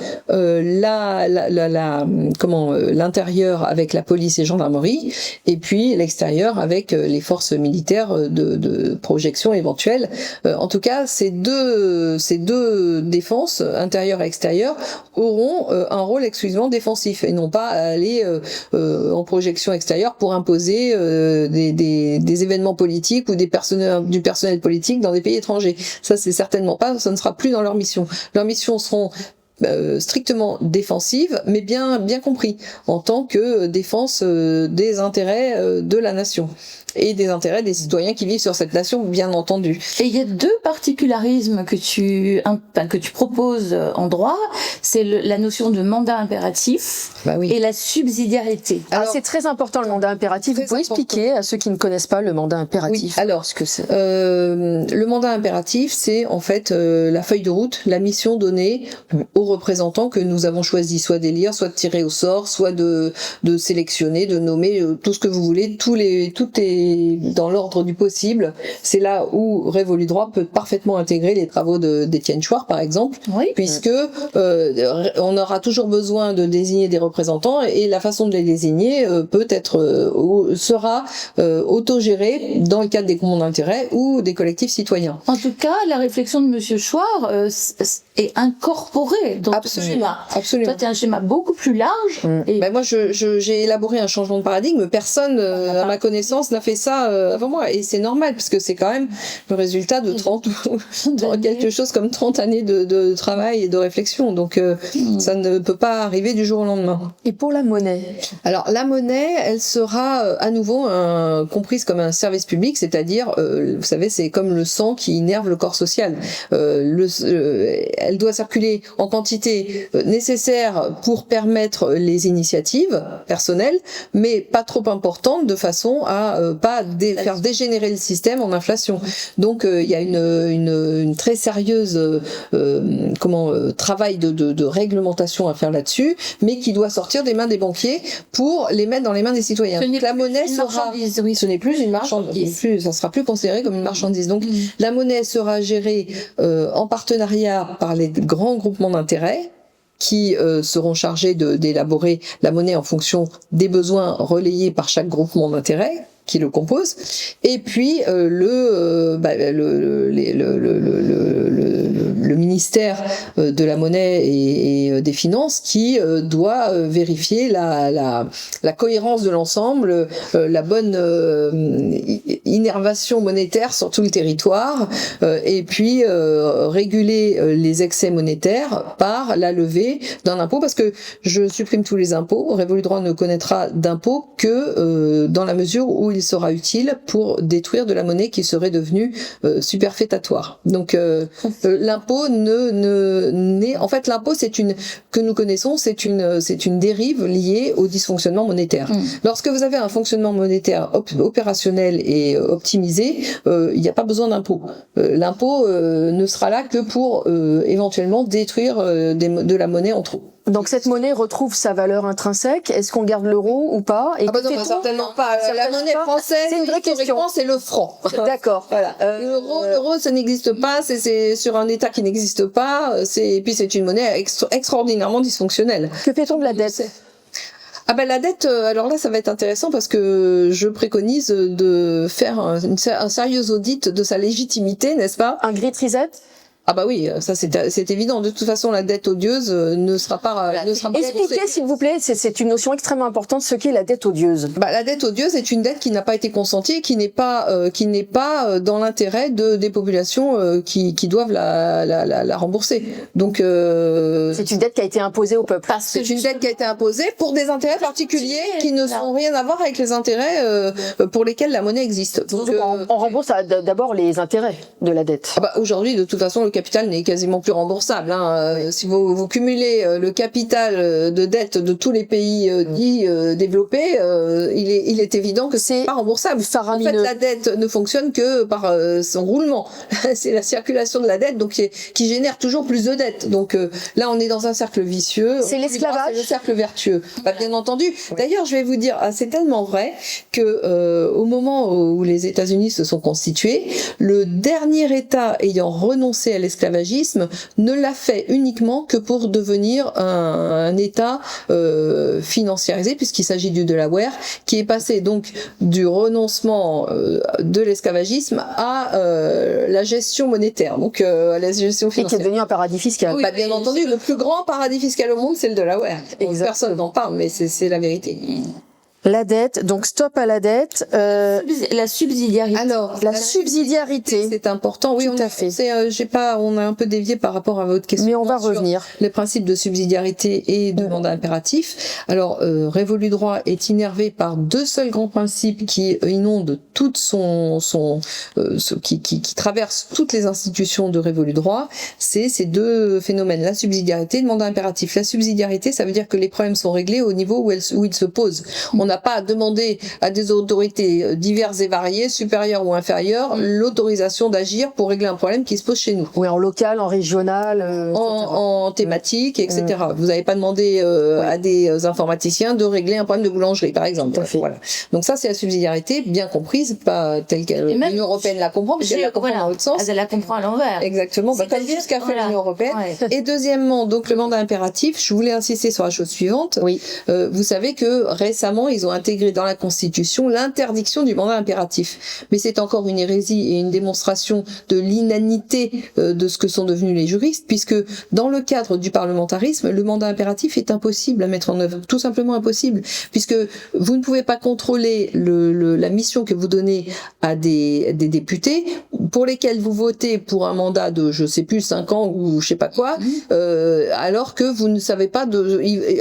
L'intérieur avec la police et gendarmerie, et puis l'extérieur avec les forces militaires de projection éventuelle. En tout cas, ces deux défenses, intérieure et extérieure, auront un rôle exclusivement défensif et non pas à aller en projection extérieure pour imposer des événements politiques ou du personnel politique dans des pays étrangers. Ça, c'est certainement pas, ça ne sera plus dans leur mission. Leurs missions seront strictement défensive, mais bien compris en tant que défense des intérêts de la nation et des intérêts des citoyens qui vivent sur cette nation, bien entendu. Et il y a 2 particularismes que tu proposes en droit, c'est la notion de mandat impératif et la subsidiarité. Alors c'est très important le mandat impératif. Vous pouvez expliquer à ceux qui ne connaissent pas le mandat impératif? Oui. Alors, ce que c'est. Le mandat impératif, c'est en fait la feuille de route, la mission donnée aux représentants que nous avons choisi, soit d'élire, soit de tirer au sort, soit de sélectionner, de nommer, tout ce que vous voulez, tout est dans l'ordre du possible. C'est là où Révolu Droit peut parfaitement intégrer les travaux d'Étienne Chouard, par exemple, puisque on aura toujours besoin de désigner des représentants et la façon de les désigner sera autogérée dans le cadre des groupements d'intérêt ou des collectifs citoyens. En tout cas, la réflexion de Monsieur Chouard est incorporée dans ce schéma. Absolument. Toi, tu as un schéma beaucoup plus large. Et... moi, j'ai élaboré un changement de paradigme. Personne, à ma connaissance, n'a fait ça avant moi. Et c'est normal, parce que c'est quand même le résultat de 30 quelque chose comme 30 années de travail et de réflexion. Donc, ça ne peut pas arriver du jour au lendemain. Et pour la monnaie? Alors, la monnaie, elle sera à nouveau comprise comme un service public, c'est-à-dire, vous savez, c'est comme le sang qui innerve le corps social. Elle doit circuler en quantité nécessaire pour permettre les initiatives personnelles, mais pas trop importantes de façon à pas faire dégénérer le système en inflation. Donc il y a une très sérieuse travail de réglementation à faire là-dessus, mais qui doit sortir des mains des banquiers pour les mettre dans les mains des citoyens. La monnaie sera, ce n'est plus une marchandise, ça sera plus considéré comme une marchandise. Donc la monnaie sera gérée en partenariat par les grands groupements d'intérêt qui seront chargés d'élaborer la monnaie en fonction des besoins relayés par chaque groupement d'intérêt qui le compose, et puis le ministère de la monnaie et des finances qui doit vérifier la cohérence de l'ensemble, la bonne innervation monétaire sur tout le territoire, et puis réguler les excès monétaires par la levée d'un impôt, parce que je supprime tous les impôts. Révolu Droit ne connaîtra d'impôt que dans la mesure où il sera utile pour détruire de la monnaie qui serait devenue superfétatoire. Donc l'impôt en fait, l'impôt que nous connaissons, c'est une dérive liée au dysfonctionnement monétaire. Lorsque vous avez un fonctionnement monétaire opérationnel et optimisé, il n'y a pas besoin d'impôt. L'impôt ne sera là que pour éventuellement détruire de la monnaie en trop. Donc cette monnaie retrouve sa valeur intrinsèque. Est-ce qu'on garde l'euro ou pas? Et certainement pas. La monnaie française, c'est une vraie question. C'est le franc. D'accord. Voilà. L'euro, ça n'existe pas. C'est sur un État qui n'existe pas. Et puis c'est une monnaie extraordinairement dysfonctionnelle. Que fait-on de la dette? La dette, alors là, ça va être intéressant parce que je préconise de faire un sérieux audit de sa légitimité, n'est-ce pas? Un great reset? Ah bah oui, ça c'est évident. De toute façon, la dette odieuse ne sera pas Expliquez s'il vous plaît, c'est une notion extrêmement importante, ce qu'est la dette odieuse. Bah, la dette odieuse est une dette qui n'a pas été consentie, qui n'est pas dans l'intérêt des populations qui doivent la rembourser. Donc c'est une dette qui a été imposée au peuple. C'est une dette qui a été imposée pour des intérêts particuliers qui ne sont rien à voir avec les intérêts pour lesquels la monnaie existe. Donc on rembourse d'abord les intérêts de la dette. Ah bah, aujourd'hui, de toute façon, le capital n'est quasiment plus remboursable. Si vous cumulez le capital de dette de tous les pays dits développés, il est évident que c'est pas remboursable. Faramineux. En fait, la dette ne fonctionne que par son roulement. C'est la circulation de la dette donc qui génère toujours plus de dettes. Donc là, on est dans un cercle vicieux. C'est l'esclavage. C'est le cercle vertueux. Bah, bien entendu. Oui. D'ailleurs, je vais vous dire, c'est tellement vrai que au moment où les États-Unis se sont constitués, le dernier État ayant renoncé à l'esclavagisme ne l'a fait uniquement que pour devenir un État financiarisé, puisqu'il s'agit du Delaware, qui est passé donc du renoncement de l'esclavagisme à la gestion monétaire, donc à la gestion financière. Et qui est devenu un paradis fiscal. Oui, bien entendu, le plus grand paradis fiscal au monde, c'est le Delaware. Personne n'en parle, mais c'est la vérité. La dette, donc stop à la dette. La subsidiarité. Alors, la subsidiarité, c'est important. Oui, tout à fait. On a un peu dévié par rapport à votre question. Mais on va revenir. Les principes de subsidiarité et de mandat impératif. Alors, Révolu Droit est innervé par deux seuls grands principes qui inondent toute qui traversent toutes les institutions de Révolu Droit. C'est ces deux phénomènes, la subsidiarité et le mandat impératif. La subsidiarité, ça veut dire que les problèmes sont réglés au niveau où ils se posent. On n'a pas à demander à des autorités diverses et variées, supérieures ou inférieures, l'autorisation d'agir pour régler un problème qui se pose chez nous. Oui, en local, en régional, en thématique, etc. Vous n'avez pas demandé à des informaticiens de régler un problème de boulangerie, par exemple. Voilà. Donc ça, c'est la subsidiarité, bien comprise, pas telle qu'elle l'Union européenne la comprend, parce qu'elle la comprend dans l'autre sens. Elle la comprend à l'envers. Exactement, comme tout ce qu'a fait l'Union européenne. Ouais. Et deuxièmement, donc le mandat impératif, je voulais insister sur la chose suivante. Oui. Vous savez que récemment, ils ont intégré dans la Constitution l'interdiction du mandat impératif. Mais c'est encore une hérésie et une démonstration de l'inanité de ce que sont devenus les juristes, puisque dans le cadre du parlementarisme, le mandat impératif est impossible à mettre en œuvre, tout simplement impossible, puisque vous ne pouvez pas contrôler la mission que vous donnez à des députés pour lesquels vous votez pour un mandat de, je sais plus, 5 ans ou je sais pas quoi, alors que vous ne savez pas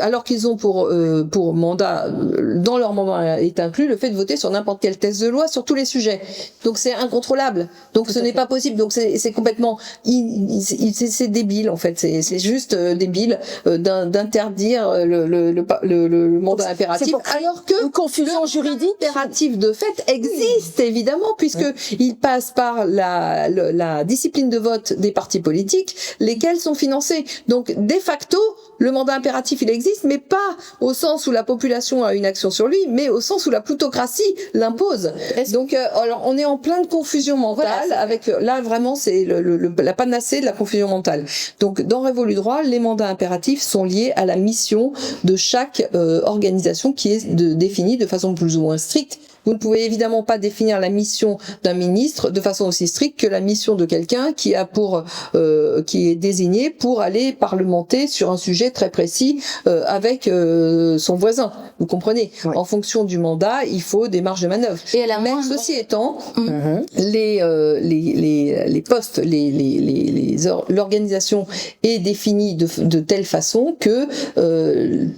alors qu'ils ont pour mandat, dans leur mandat est inclus le fait de voter sur n'importe quel texte de loi sur tous les sujets. Donc c'est incontrôlable. Donc ce n'est pas possible. Donc c'est complètement, c'est débile en fait. C'est juste débile d'interdire le mandat impératif. Alors que une confusion juridique impératif de fait existe évidemment puisque il passe par la discipline de vote des partis politiques, lesquels sont financés. Donc de facto, le mandat impératif il existe, mais pas au sens où la population a une action sur lui, mais au sens où la plutocratie l'impose. Donc alors on est en plein de confusion mentale, voilà, avec là vraiment c'est la panacée de la confusion mentale. Donc dans Révolu Droit, les mandats impératifs sont liés à la mission de chaque organisation qui est définie de façon plus ou moins stricte. Vous ne pouvez évidemment pas définir la mission d'un ministre de façon aussi stricte que la mission de quelqu'un qui est désigné pour aller parlementer sur un sujet très précis avec son voisin. Vous comprenez ? Oui. En fonction du mandat, il faut des marges de manœuvre. Et mais ceci étant, les postes, l'organisation est définie de telle façon que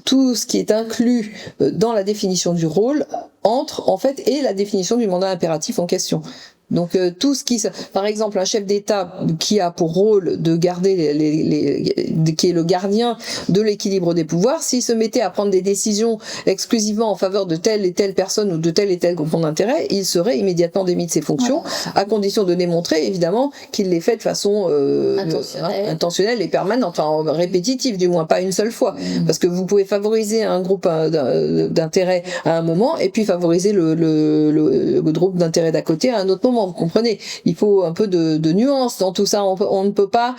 tout ce qui est inclus dans la définition du rôle entre en fait et la définition du mandat impératif en question. Donc tout ce qui, par exemple, un chef d'État qui a pour rôle de garder qui est le gardien de l'équilibre des pouvoirs, s'il se mettait à prendre des décisions exclusivement en faveur de telle et telle personne ou de tel et tel groupement d'intérêt, il serait immédiatement démis de ses fonctions, à condition de démontrer évidemment qu'il les fait de façon intentionnelle et permanente, enfin répétitive du moins, pas une seule fois, parce que vous pouvez favoriser un groupe d'intérêt à un moment et puis favoriser le groupe d'intérêt d'à côté à un autre moment. évidemment, vous comprenez, il faut un peu de nuance dans tout ça. On ne peut pas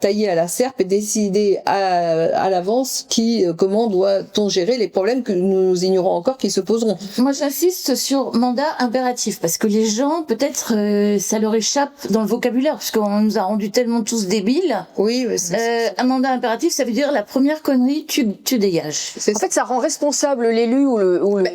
tailler à la serpe et décider à l'avance comment doit-on gérer les problèmes que nous ignorons encore qui se poseront. Moi, j'insiste sur mandat impératif parce que les gens, peut-être, ça leur échappe dans le vocabulaire parce qu'on nous a rendus tellement tous débiles. Oui, un mandat impératif, ça veut dire la première connerie, tu dégages. En fait, ça rend responsable l'élu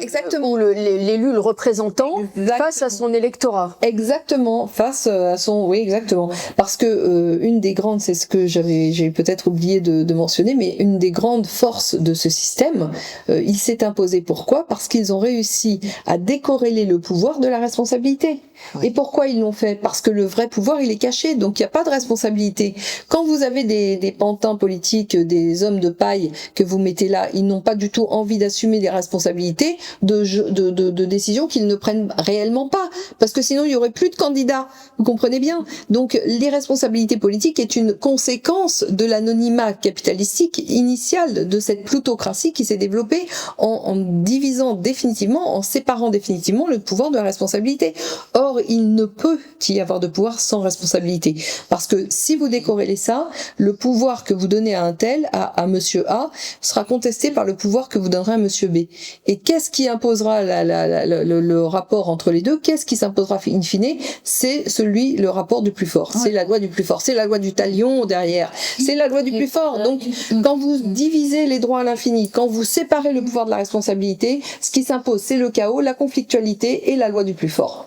exactement. L'élu, le représentant, face à son électorat. Exactement, face à son, oui, exactement. Parce que une des grandes, c'est ce que j'ai peut-être oublié de mentionner, mais une des grandes forces de ce système, il s'est imposé. Pourquoi ? Parce qu'ils ont réussi à décorréler le pouvoir de la responsabilité. Oui. Et pourquoi ils l'ont fait ? Parce que le vrai pouvoir, il est caché, donc il n'y a pas de responsabilité. Quand vous avez des pantins politiques, des hommes de paille que vous mettez là, ils n'ont pas du tout envie d'assumer des responsabilités de décisions qu'ils ne prennent réellement pas, parce que sinon il y aurait plus de candidats. Vous comprenez bien ? Donc l'irresponsabilité politique est une conséquence de l'anonymat capitalistique initial de cette plutocratie qui s'est développée en divisant définitivement, en séparant définitivement le pouvoir de la responsabilité. Or, il ne peut y avoir de pouvoir sans responsabilité. Parce que si vous décorrélez ça, le pouvoir que vous donnez à un tel, à monsieur A, sera contesté par le pouvoir que vous donnerez à monsieur B. Et qu'est-ce qui imposera le rapport entre les deux ? Qu'est-ce qui s'imposera in fine ? C'est le rapport du plus fort. C'est la loi du plus fort. C'est la loi du talion derrière. C'est la loi du plus fort. Donc, quand vous divisez les droits à l'infini, quand vous séparez le pouvoir de la responsabilité, ce qui s'impose, c'est le chaos, la conflictualité et la loi du plus fort.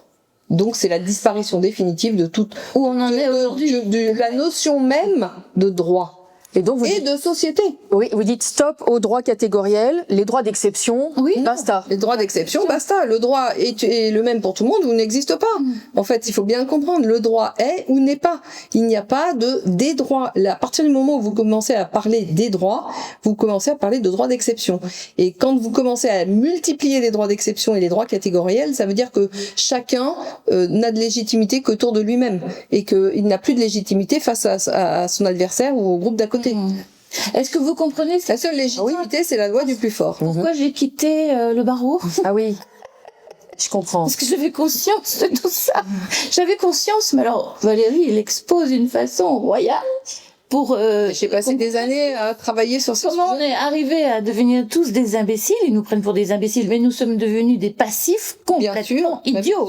Donc c'est la disparition définitive de toute où on en est aujourd'hui de la notion même de droit. Et de société. Oui, vous dites stop aux droits catégoriels, les droits d'exception, oui, basta. Les droits d'exception, basta. Le droit est le même pour tout le monde ou n'existe pas. En fait, il faut bien le comprendre. Le droit est ou n'est pas. Il n'y a pas des droits. À partir du moment où vous commencez à parler des droits, vous commencez à parler de droits d'exception. Et quand vous commencez à multiplier les droits d'exception et les droits catégoriels, ça veut dire que chacun n'a de légitimité qu'autour de lui-même et qu'il n'a plus de légitimité face à son adversaire ou au groupe d'à côté. Est-ce que vous comprenez la seule légitimité, c'est la loi du plus fort. Pourquoi j'ai quitté le barreau ? Ah oui, je comprends. Parce que j'avais conscience de tout ça. J'avais conscience, mais alors Valérie, elle expose d'une façon royale. J'ai passé des années à travailler sur ce sujet. Comment on est arrivé à devenir tous des imbéciles ? Ils nous prennent pour des imbéciles, mais nous sommes devenus des passifs complètement idiots,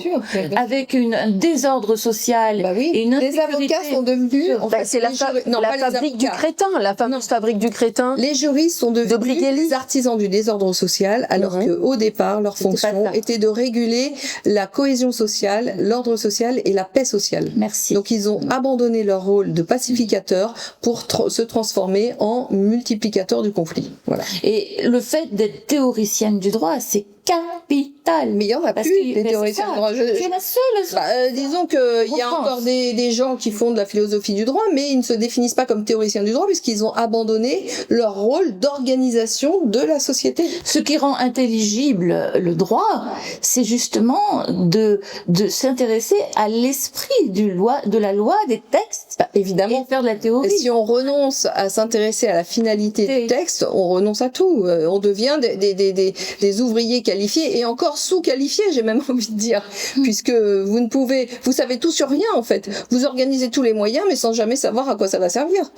avec un désordre social et une insécurité. Les avocats sont devenus... c'est la fabrique du crétin, la fameuse fabrique du crétin. Les juristes sont devenus des artisans du désordre social, alors qu'au départ, leur fonction était de réguler la cohésion sociale, l'ordre social et la paix sociale. Merci. Donc ils ont abandonné leur rôle de pacificateur pour se transformer en multiplicateur du conflit. Voilà. Et le fait d'être théoricienne du droit, c'est capital. Mais il y en a plus, des théoriciens du droit. C'est la seule. Disons qu'il y a encore des gens qui font de la philosophie du droit, mais ils ne se définissent pas comme théoriciens du droit puisqu'ils ont abandonné leur rôle d'organisation de la société. Ce qui rend intelligible le droit, c'est justement de s'intéresser à l'esprit de la loi, des textes, évidemment, et faire de la théorie. Et si on renonce à s'intéresser à la finalité du texte, on renonce à tout. On devient des ouvriers qualifiés et encore sous-qualifiés, j'ai même envie de dire, puisque vous savez tout sur rien en fait. Vous organisez tous les moyens, mais sans jamais savoir à quoi ça va servir.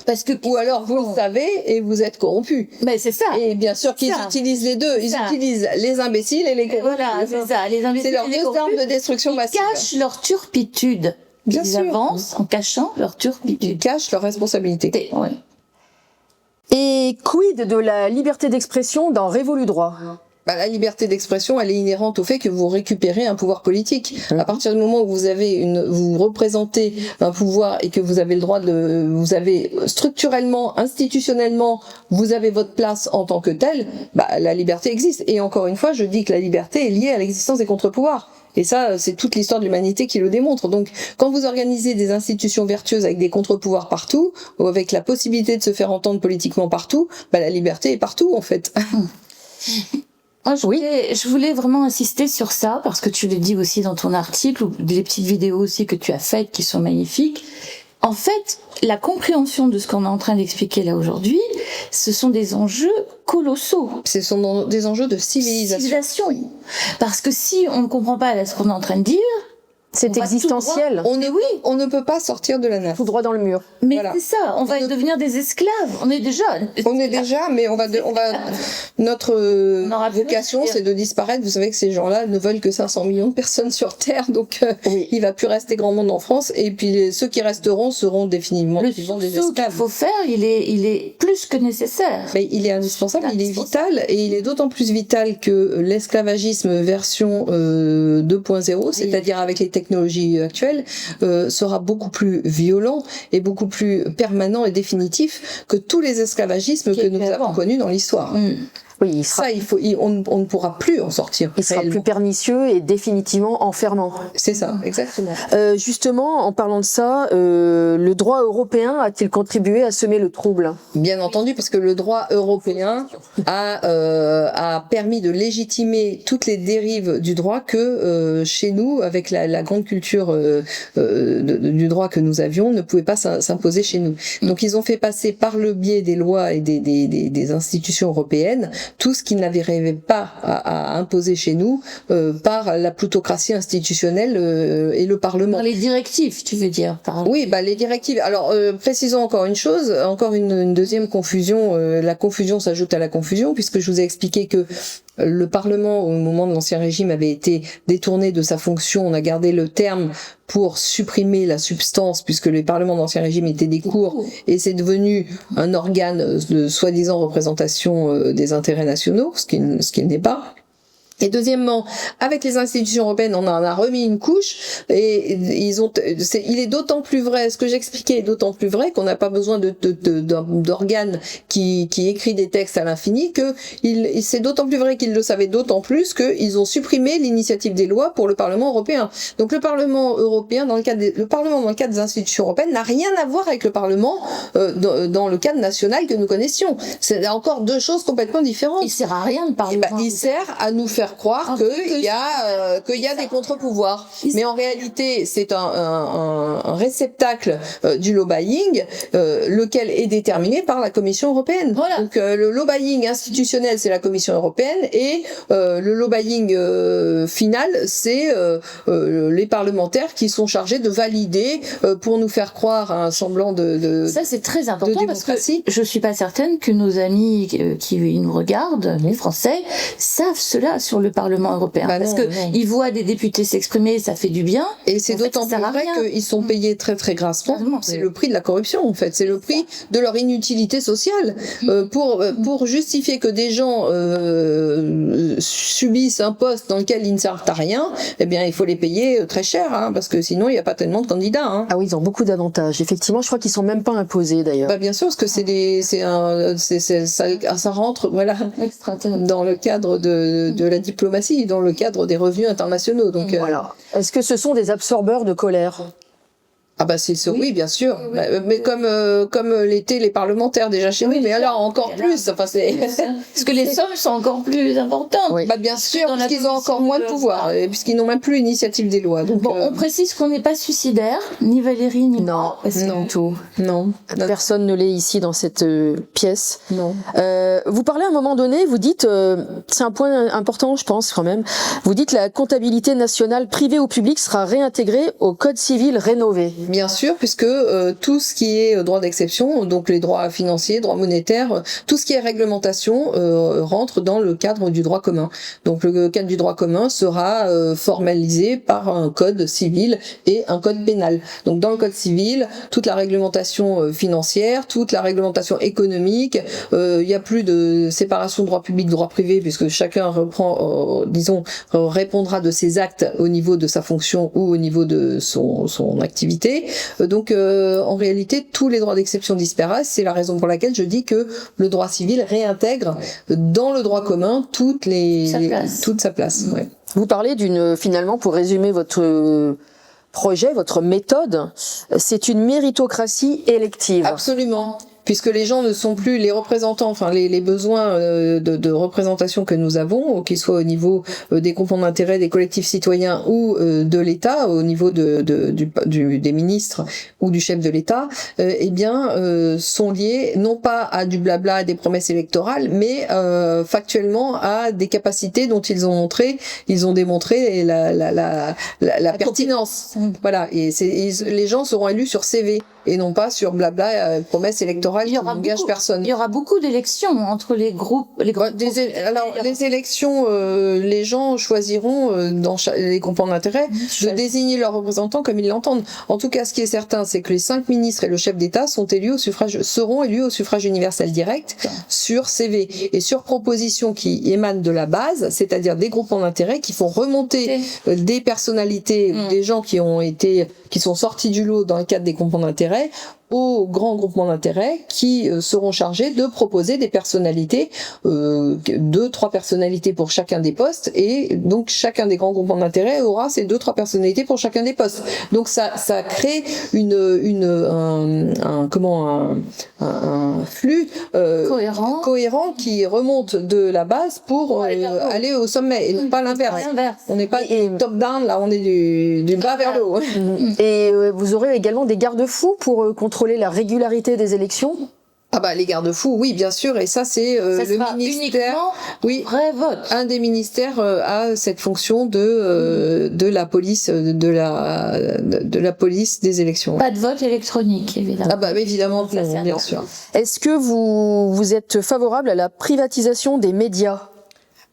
Ou alors vous le savez et vous êtes corrompu. Mais c'est ça. Et bien sûr qu'ils utilisent les deux. Ils utilisent les imbéciles et les corrompus. Voilà, c'est ça. Les imbéciles, c'est leurs deux armes de destruction massive. Ils cachent leur turpitude. Ils avancent en cachant leur turpitude. Ils cachent leur responsabilité. Ouais. Et quid de la liberté d'expression dans Révolu droit ? La liberté d'expression, elle est inhérente au fait que vous récupérez un pouvoir politique. À partir du moment où vous représentez un pouvoir et que vous avez le droit vous avez structurellement, institutionnellement, vous avez votre place en tant que tel, la liberté existe. Et encore une fois, je dis que la liberté est liée à l'existence des contre-pouvoirs. Et ça, c'est toute l'histoire de l'humanité qui le démontre. Donc, quand vous organisez des institutions vertueuses avec des contre-pouvoirs partout, ou avec la possibilité de se faire entendre politiquement partout, la liberté est partout, en fait. Moi, je voulais vraiment insister sur ça, parce que tu le dis aussi dans ton article, ou les petites vidéos aussi que tu as faites qui sont magnifiques. En fait, la compréhension de ce qu'on est en train d'expliquer là aujourd'hui, ce sont des enjeux colossaux. Ce sont des enjeux de civilisation. Parce que si on ne comprend pas ce qu'on est en train de dire, C'est On va existentiel. On ne peut pas sortir de la nappe. Tout droit dans le mur. Mais Voilà. c'est ça, on va devenir des esclaves. On est déjà. Mais notre On aura plus vocation, rien à dire. c'est de disparaître. Vous savez que ces gens-là ne veulent que 500 millions de personnes sur Terre, donc Oui. il va plus rester grand monde en France. Et puis ceux qui resteront seront définitivement Le des sursaut qu'il esclaves. faut faire, il est plus que nécessaire. Mais il est indispensable, il est vital, et il est d'autant plus vital que l'esclavagisme version 2.0, c'est-à-dire avec les technologies actuelles, sera beaucoup plus violent et beaucoup plus permanent et définitif que tous les esclavagismes Qui que étaient nous avons avant. connus dans l'histoire. Oui, il sera, Ça, on ne pourra plus en sortir. il sera plus pernicieux et définitivement enfermant. C'est ça, exactement. Justement, en parlant de ça, le droit européen a-t-il contribué à semer le trouble? Bien entendu, parce que le droit européen a permis de légitimer toutes les dérives du droit que chez nous, avec la grande culture du droit que nous avions, ne pouvait pas s'imposer chez nous. Donc ils ont fait passer par le biais des lois et des institutions européennes tout ce qu'ils n'arrivaient pas à imposer chez nous par la plutocratie institutionnelle et le Parlement. Par les directives, tu veux dire. Oui, les directives. Alors, précisons encore une chose, encore une deuxième confusion. La confusion s'ajoute à la confusion, puisque je vous ai expliqué que le Parlement, au moment de l'Ancien Régime, avait été détourné de sa fonction. On a gardé le terme pour supprimer la substance, puisque les parlements d'Ancien Régime étaient des cours, et c'est devenu un organe de soi-disant représentation des intérêts nationaux, ce qui n'est pas. Et deuxièmement, avec les institutions européennes, on en a remis une couche, et il est d'autant plus vrai, ce que j'expliquais est d'autant plus vrai qu'on n'a pas besoin d'organes qui écrit des textes à l'infini, c'est d'autant plus vrai qu'ils le savaient d'autant plus qu'ils ont supprimé l'initiative des lois pour le Parlement européen. Donc le Parlement européen, dans le cadre des institutions européennes, n'a rien à voir avec le Parlement dans le cadre national que nous connaissions. C'est encore deux choses complètement différentes. Il sert à rien de parler. Il sert à nous faire croire qu'il y a des contre-pouvoirs. Mais en réalité, c'est un réceptacle du lobbying, lequel est déterminé par la Commission européenne. Voilà. Donc le lobbying institutionnel, c'est la Commission européenne, et le lobbying final, c'est les parlementaires qui sont chargés de valider pour nous faire croire à un semblant de ça, c'est très important, parce que démocratie. je suis pas certaine que nos amis qui nous regardent, les Français, savent cela sur le Parlement européen. Parce que ils voient des députés s'exprimer, ça fait du bien. Et c'est d'autant plus vrai qu'ils sont payés très très grassement. C'est le prix de la corruption, en fait. C'est le prix de leur inutilité sociale. Pour justifier que des gens subissent un poste dans lequel ils ne servent à rien, eh bien, il faut les payer très cher, parce que sinon, il n'y a pas tellement de candidats. Ah oui, ils ont beaucoup d'avantages. Effectivement, je crois qu'ils sont même pas imposés, d'ailleurs. Bien sûr, parce que ça rentre, dans le cadre de la diplomatie, dans le cadre des revenus internationaux. Donc, voilà. Est-ce que ce sont des absorbeurs de colère? Oui, bien sûr. Mais comme l'étaient les parlementaires déjà chez nous, mais alors encore plus. Parce que les sommes sont encore plus importantes. Oui. Bien sûr, parce qu'ils ont encore moins de pouvoir, puisqu'ils n'ont même plus l'initiative des lois. Donc, on précise qu'on n'est pas suicidaire, ni Valérie, ni moi. Non, du tout. Non. Personne ne l'est ici dans cette pièce. Non. Vous parlez à un moment donné, vous dites, c'est un point important, je pense quand même, vous dites la comptabilité nationale privée ou publique sera réintégrée au Code civil rénové. Bien sûr, puisque tout ce qui est droit d'exception, donc les droits financiers, droits monétaires, tout ce qui est réglementation rentre dans le cadre du droit commun. Donc le cadre du droit commun sera formalisé par un code civil et un code pénal. Donc dans le code civil, toute la réglementation financière, toute la réglementation économique, il n'y a plus de séparation de droit public, droit privé, puisque chacun répondra de ses actes au niveau de sa fonction ou au niveau de son activité. Donc en réalité, tous les droits d'exception disparaissent. C'est la raison pour laquelle je dis que le droit civil réintègre dans le droit commun toute sa place. Ouais. Vous parlez finalement, pour résumer votre projet, votre méthode, c'est une méritocratie élective. Absolument. puisque les gens ne sont plus les représentants, enfin les besoins de représentation que nous avons, qu'ils soient au niveau des groupements d'intérêt, des collectifs citoyens ou de l'État, au niveau des ministres ou du chef de l'État, eh bien sont liés non pas à du blabla, à des promesses électorales, mais factuellement à des capacités dont ils ont démontré la pertinence. Voilà, et les gens seront élus sur CV et non pas sur blabla, promesses électorales qui n'engagent personne. Il y aura beaucoup d'élections entre les groupes. Les élections, les gens choisiront dans les groupements d'intérêt de désigner leurs représentants comme ils l'entendent. En tout cas, ce qui est certain, c'est que les 5 ministres et le chef d'État seront élus au suffrage universel direct sur CV et sur proposition qui émanent de la base, c'est-à-dire des groupements d'intérêt qui font remonter des personnalités, des gens qui sont sortis du lot dans le cadre des groupements d'intérêt aux grands groupements d'intérêt qui seront chargés de proposer des personnalités, 2-3 personnalités pour chacun des postes, et donc chacun des grands groupements d'intérêt aura ces 2-3 personnalités pour chacun des postes. Donc ça crée un flux cohérent qui remonte de la base pour aller au sommet, et non pas l'inverse. On n'est pas top down, là on est du bas vers le haut. Et vous aurez également des garde-fous pour contrôler la régularité des élections? Ah bah les garde-fous, oui, bien sûr, et ça c'est le ministère. Oui, vrai vote. Un des ministères a cette fonction de la police, de la police des élections. Pas de vote électronique, évidemment. Ah bah évidemment, bien sûr. Est-ce que vous êtes favorable à la privatisation des médias?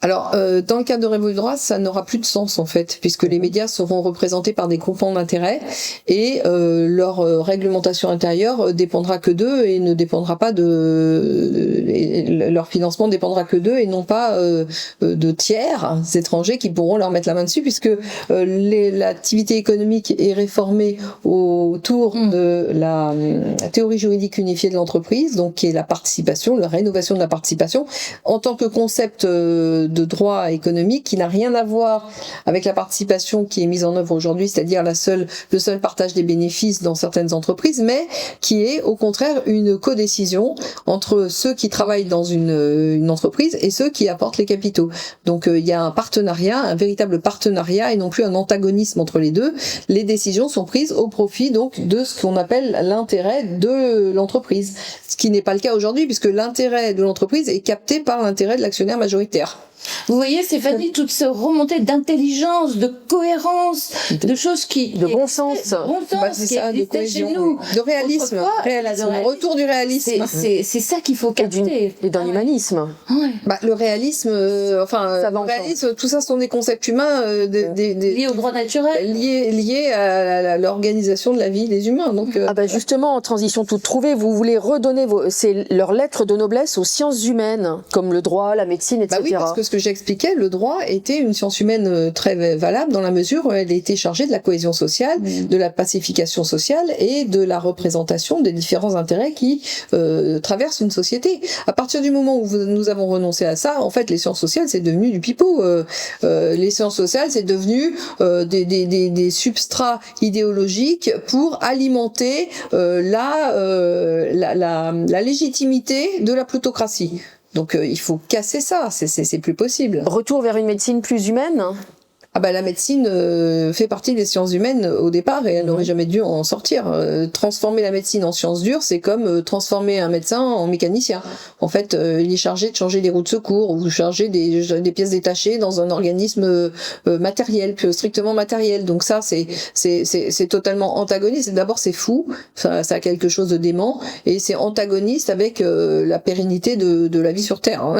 Alors, dans le cadre de Révolue Droit, ça n'aura plus de sens en fait, puisque les médias seront représentés par des groupements d'intérêt et leur réglementation intérieure dépendra que d'eux et ne dépendra pas leur financement dépendra que d'eux et non pas de tiers étrangers qui pourront leur mettre la main dessus, puisque l'activité économique est réformée autour de la théorie juridique unifiée de l'entreprise, donc qui est la participation, la rénovation de la participation en tant que concept de droit économique qui n'a rien à voir avec la participation qui est mise en œuvre aujourd'hui, c'est-à-dire le seul partage des bénéfices dans certaines entreprises, mais qui est au contraire une codécision entre ceux qui travaillent dans une entreprise et ceux qui apportent les capitaux. Donc il y a un partenariat, un véritable partenariat et non plus un antagonisme entre les deux. Les décisions sont prises au profit donc de ce qu'on appelle l'intérêt de l'entreprise, ce qui n'est pas le cas aujourd'hui puisque l'intérêt de l'entreprise est capté par l'intérêt de l'actionnaire majoritaire. Vous voyez, Stéphanie, toute cette remontée d'intelligence, de cohérence, de choses de bon sens, qui existaient chez nous. De réalisme, retour du réalisme. C'est ça qu'il faut capter. Et d'un humanisme. Ouais. Le réalisme, le réalisme, tout ça sont des concepts humains liés au droit naturel, liés à l'organisation de la vie des humains. Donc justement, en transition toute trouvée, vous voulez redonner leurs lettres de noblesse aux sciences humaines, comme le droit, la médecine, etc. Oui, parce que ce que j'expliquais, le droit était une science humaine très valable dans la mesure où elle était chargée de la cohésion sociale, de la pacification sociale et de la représentation des différents intérêts qui traversent une société. À partir du moment où nous avons renoncé à ça, en fait, les sciences sociales, c'est devenu du pipeau. Les sciences sociales, c'est devenu des substrats idéologiques pour alimenter la légitimité de la plutocratie. Donc il faut casser ça, c'est plus possible. Retour vers une médecine plus humaine. La médecine fait partie des sciences humaines au départ et elle n'aurait jamais dû en sortir. Transformer la médecine en science dure, c'est comme transformer un médecin en mécanicien. En fait, il est chargé de changer des roues de secours ou chargé des pièces détachées dans un organisme matériel, strictement matériel. Donc ça, c'est totalement antagoniste. D'abord, c'est fou, ça a quelque chose de dément et c'est antagoniste avec la pérennité de la vie sur Terre. Hein.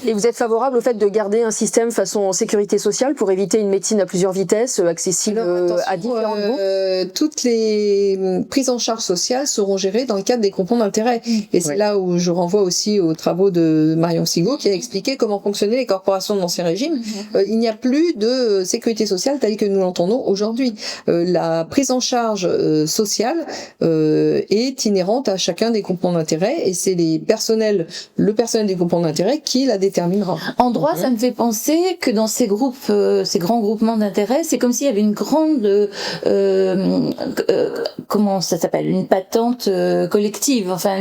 Et vous êtes favorable au fait de garder un système façon sécurité sociale pour éviter une médecine à plusieurs vitesses, accessible à différents groupes? Toutes les prises en charge sociales seront gérées dans le cadre des groupements d'intérêt. Et c'est là où je renvoie aussi aux travaux de Marion Sigaud qui a expliqué comment fonctionnaient les corporations de l'Ancien Régime. Il n'y a plus de sécurité sociale telle que nous l'entendons aujourd'hui. La prise en charge sociale est inhérente à chacun des groupements d'intérêt et c'est le personnel des groupements d'intérêt qui la déterminera. En droit, ça me fait penser que dans ces groupes ces grands groupements d'intérêt, c'est comme s'il y avait une grande, comment ça s'appelle, une patente collective, enfin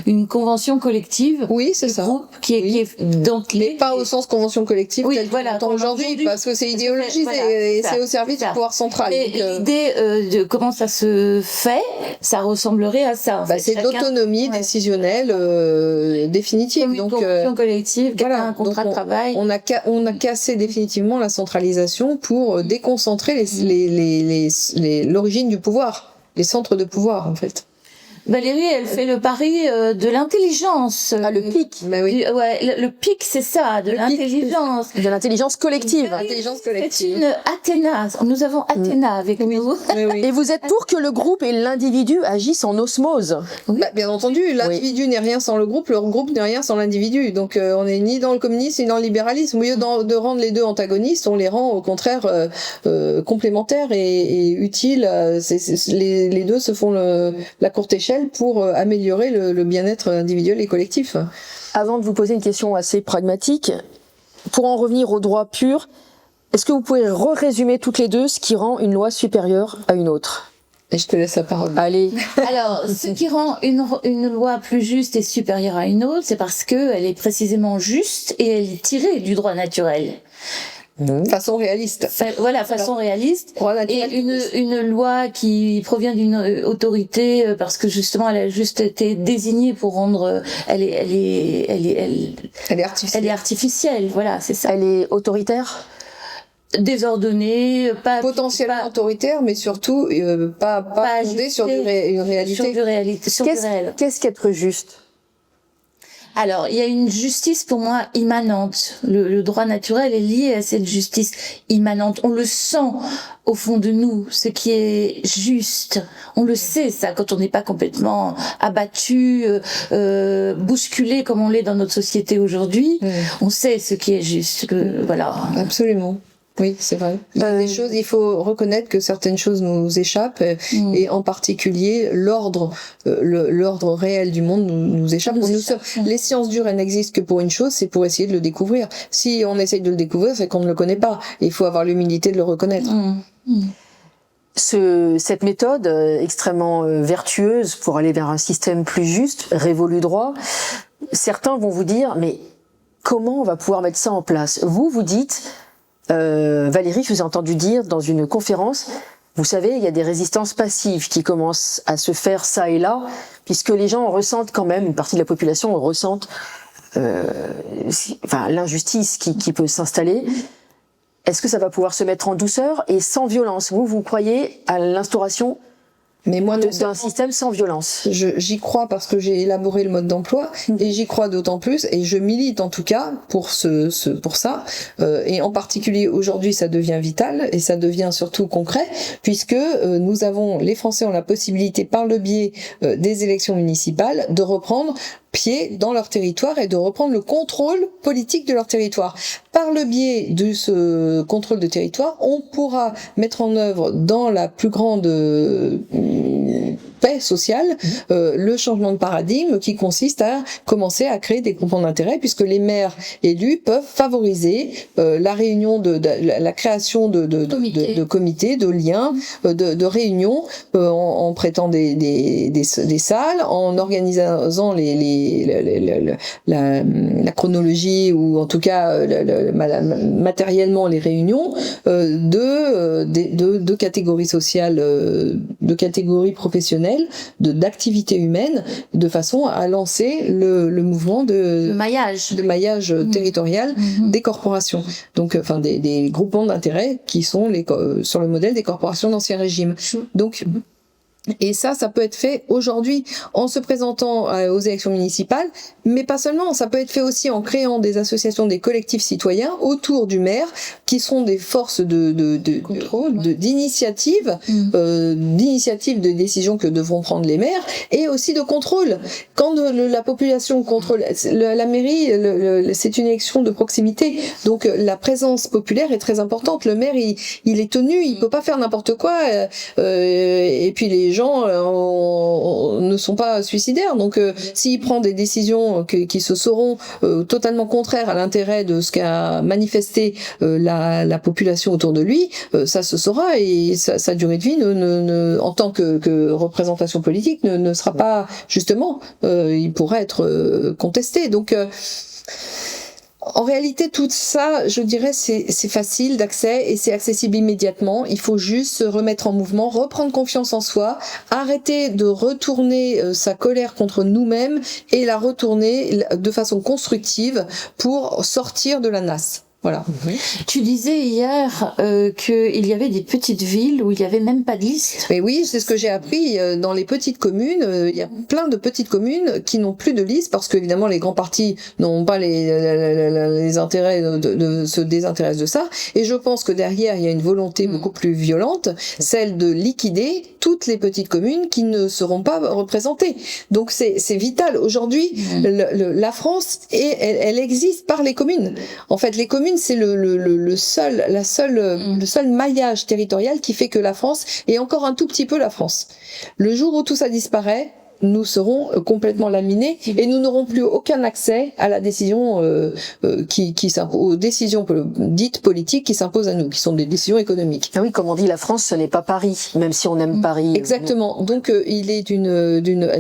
une convention collective. Oui, c'est ça. Qui est donc pas au sens convention collective oui, tel voilà, qu'on entend aujourd'hui, parce que c'est idéologisé et c'est au service du pouvoir central. L'idée de comment ça se fait, ça ressemblerait à ça. C'est l'autonomie décisionnelle définitive. Comme une convention collective, voilà, un contrat de travail. On a cassé définitivement la centralisation pour déconcentrer l'origine du pouvoir, les centres de pouvoir en fait. Valérie, elle fait le pari de l'intelligence. Ah, le pic. Oui. Le pic, c'est ça, de l'intelligence. De l'intelligence collective. L'intelligence collective. C'est une Athéna. Nous avons Athéna avec nous. Oui. Et vous êtes pour que le groupe et l'individu agissent en osmose? Bien entendu, l'individu n'est rien sans le groupe n'est rien sans l'individu. Donc on n'est ni dans le communisme ni dans le libéralisme. Au lieu de rendre les deux antagonistes, on les rend au contraire complémentaires et utiles. Les deux se font la courte échelle pour améliorer le bien-être individuel et collectif. Avant de vous poser une question assez pragmatique, pour en revenir au droit pur, est-ce que vous pouvez résumer toutes les deux ce qui rend une loi supérieure à une autre? Et je te laisse la parole. Allez. Alors, ce qui rend une loi plus juste et supérieure à une autre, c'est parce qu'elle est précisément juste et elle est tirée du droit naturel. Façon réaliste. Façon réaliste. Et une loi qui provient d'une autorité parce que justement elle a juste été désignée pour rendre, elle est artificielle. Voilà, c'est ça. Elle est autoritaire. Désordonnée, potentiellement autoritaire, mais surtout pas fondée sur une réalité. Qu'est-ce qu'être juste? Alors, il y a une justice pour moi immanente. Le droit naturel est lié à cette justice immanente. On le sent au fond de nous, ce qui est juste. On le sait, ça, quand on n'est pas complètement abattu, bousculé comme on l'est dans notre société aujourd'hui. On sait ce qui est juste. Voilà. Absolument. Oui, c'est vrai. Il faut reconnaître que certaines choses nous échappent et en particulier l'ordre réel du monde nous échappe. Les sciences dures, elles n'existent que pour une chose, c'est pour essayer de le découvrir. Si on essaye de le découvrir, c'est qu'on ne le connaît pas. Et il faut avoir l'humilité de le reconnaître. Cette méthode extrêmement vertueuse pour aller vers un système plus juste, révolu droit, certains vont vous dire, mais comment on va pouvoir mettre ça en place? Vous dites... Valérie, je vous ai entendu dire dans une conférence, vous savez, il y a des résistances passives qui commencent à se faire ça et là, puisque les gens ressentent quand même, une partie de la population ressentent l'injustice qui peut s'installer. Est-ce que ça va pouvoir se mettre en douceur et sans violence? Vous croyez à l'instauration d'un système sans violence? J'y crois parce que j'ai élaboré le mode d'emploi et j'y crois d'autant plus et je milite en tout cas pour ça et en particulier aujourd'hui ça devient vital et ça devient surtout concret puisque les Français ont la possibilité par le biais des élections municipales de reprendre pied dans leur territoire et de reprendre le contrôle politique de leur territoire. Par le biais de ce contrôle de territoire, on pourra mettre en œuvre dans la plus grande paix sociale le changement de paradigme qui consiste à commencer à créer des groupements d'intérêt puisque les maires élus peuvent favoriser la réunion la création de comités, de liens, de réunions en prêtant des salles, en organisant la chronologie ou en tout cas matériellement les réunions de catégories sociales, de catégories professionnelles, d'activités humaines, de façon à lancer le mouvement de maillage territorial des corporations. Donc, des groupements d'intérêt qui sont sur le modèle des corporations d'Ancien Régime. Donc, et ça peut être fait aujourd'hui en se présentant aux élections municipales, mais pas seulement, ça peut être fait aussi en créant des associations, des collectifs citoyens autour du maire, qui sont des forces d'initiative, d'initiative de décision que devront prendre les maires, et aussi de contrôle. Quand la population contrôle, la mairie, c'est une élection de proximité, donc la présence populaire est très importante. Le maire, il est tenu, il peut pas faire n'importe quoi, et puis les gens ne sont pas suicidaires. Donc, s'il prend des décisions qui se sauront totalement contraires à l'intérêt de ce qu'a manifesté la population autour de lui, ça se saura et sa durée de vie, en tant que représentation politique, ne sera pas, justement, il pourrait être contesté. Donc, en réalité, tout ça, je dirais, c'est facile d'accès et c'est accessible immédiatement. Il faut juste se remettre en mouvement, reprendre confiance en soi, arrêter de retourner sa colère contre nous-mêmes et la retourner de façon constructive pour sortir de la nasse. Voilà. Tu disais hier qu'il y avait des petites villes où il n'y avait même pas de liste. Mais oui, c'est ce que j'ai appris. Dans les petites communes, il y a plein de petites communes qui n'ont plus de liste parce qu'évidemment les grands partis n'ont pas les intérêts se désintéressent de ça. Et je pense que derrière, il y a une volonté beaucoup plus violente, celle de liquider toutes les petites communes qui ne seront pas représentées. Donc c'est vital. Aujourd'hui, la France, elle existe par les communes. En fait, les communes, c'est le seul maillage territorial qui fait que la France est encore un tout petit peu la France. Le jour où tout ça disparaît, nous serons complètement laminés et nous n'aurons plus aucun accès à la décision aux décisions dites politiques qui s'imposent à nous, qui sont des décisions économiques. Ah oui, comme on dit, la France, ce n'est pas Paris, même si on aime Paris. Exactement. Donc il est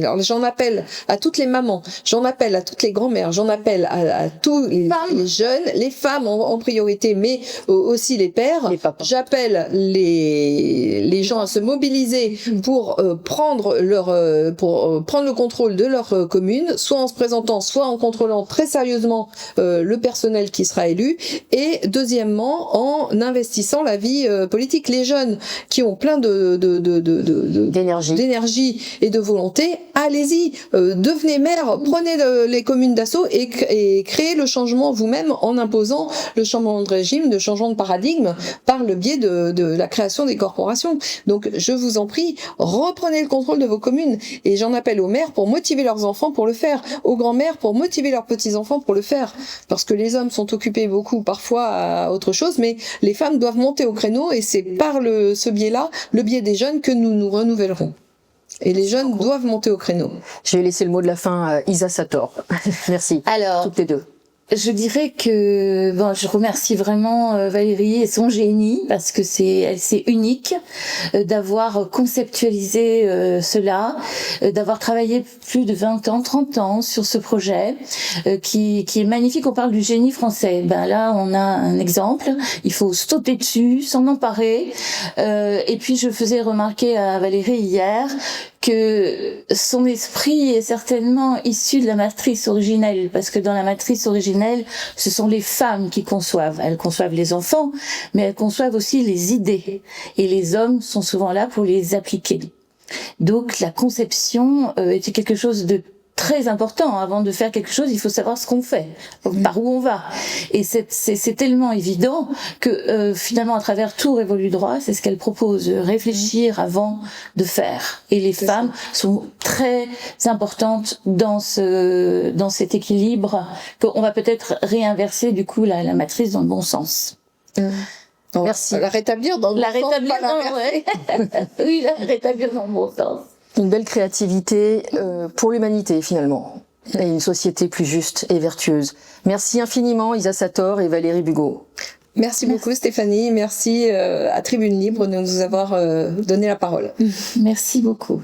alors j'en appelle à toutes les mamans, j'en appelle à toutes les grand-mères, j'en appelle à tous les jeunes, les femmes en priorité, mais aussi les pères. Les papas. J'appelle les gens à se mobiliser pour prendre le contrôle de leur commune, soit en se présentant, soit en contrôlant très sérieusement le personnel qui sera élu, et deuxièmement en investissant la vie politique. Les jeunes qui ont plein d'énergie et de volonté, allez-y, devenez maire, prenez les communes d'assaut et créez le changement vous-même en imposant le changement de régime, le changement de paradigme par le biais de la création des corporations. Donc je vous en prie, reprenez le contrôle de vos communes. Et j'en appelle aux mères pour motiver leurs enfants pour le faire, aux grands-mères pour motiver leurs petits-enfants pour le faire. Parce que les hommes sont occupés beaucoup parfois à autre chose, mais les femmes doivent monter au créneau et c'est par ce biais-là, le biais des jeunes, que nous nous renouvellerons. Et les jeunes doivent monter au créneau. Je vais laisser le mot de la fin à Isa Sator. Merci. Alors, toutes les deux. Je dirais que je remercie vraiment Valérie et son génie parce que c'est unique d'avoir conceptualisé cela, d'avoir travaillé plus de 20 ans, 30 ans sur ce projet qui est magnifique. On parle du génie français. Là, on a un exemple. Il faut sauter dessus, s'en emparer. Et puis, je faisais remarquer à Valérie hier que son esprit est certainement issu de la matrice originelle, parce que dans la matrice originelle, ce sont les femmes qui conçoivent. Elles conçoivent les enfants, mais elles conçoivent aussi les idées. Et les hommes sont souvent là pour les appliquer. Donc la conception était quelque chose de très important. Avant de faire quelque chose, il faut savoir ce qu'on fait, par où on va. Et c'est tellement évident que finalement, à travers tout Révolu Droit, c'est ce qu'elle propose, réfléchir avant de faire. Et les femmes sont très importantes dans cet équilibre qu'on va peut-être réinverser du coup la matrice dans le bon sens. Merci. La rétablir dans le bon sens, pas l'inverser. Oui, la rétablir dans le bon sens. Une belle créativité pour l'humanité finalement, et une société plus juste et vertueuse. Merci infiniment Isa Sator et Valérie Bugeaud. Merci beaucoup Stéphanie, merci à Tribune Libre de nous avoir donné la parole. Merci beaucoup.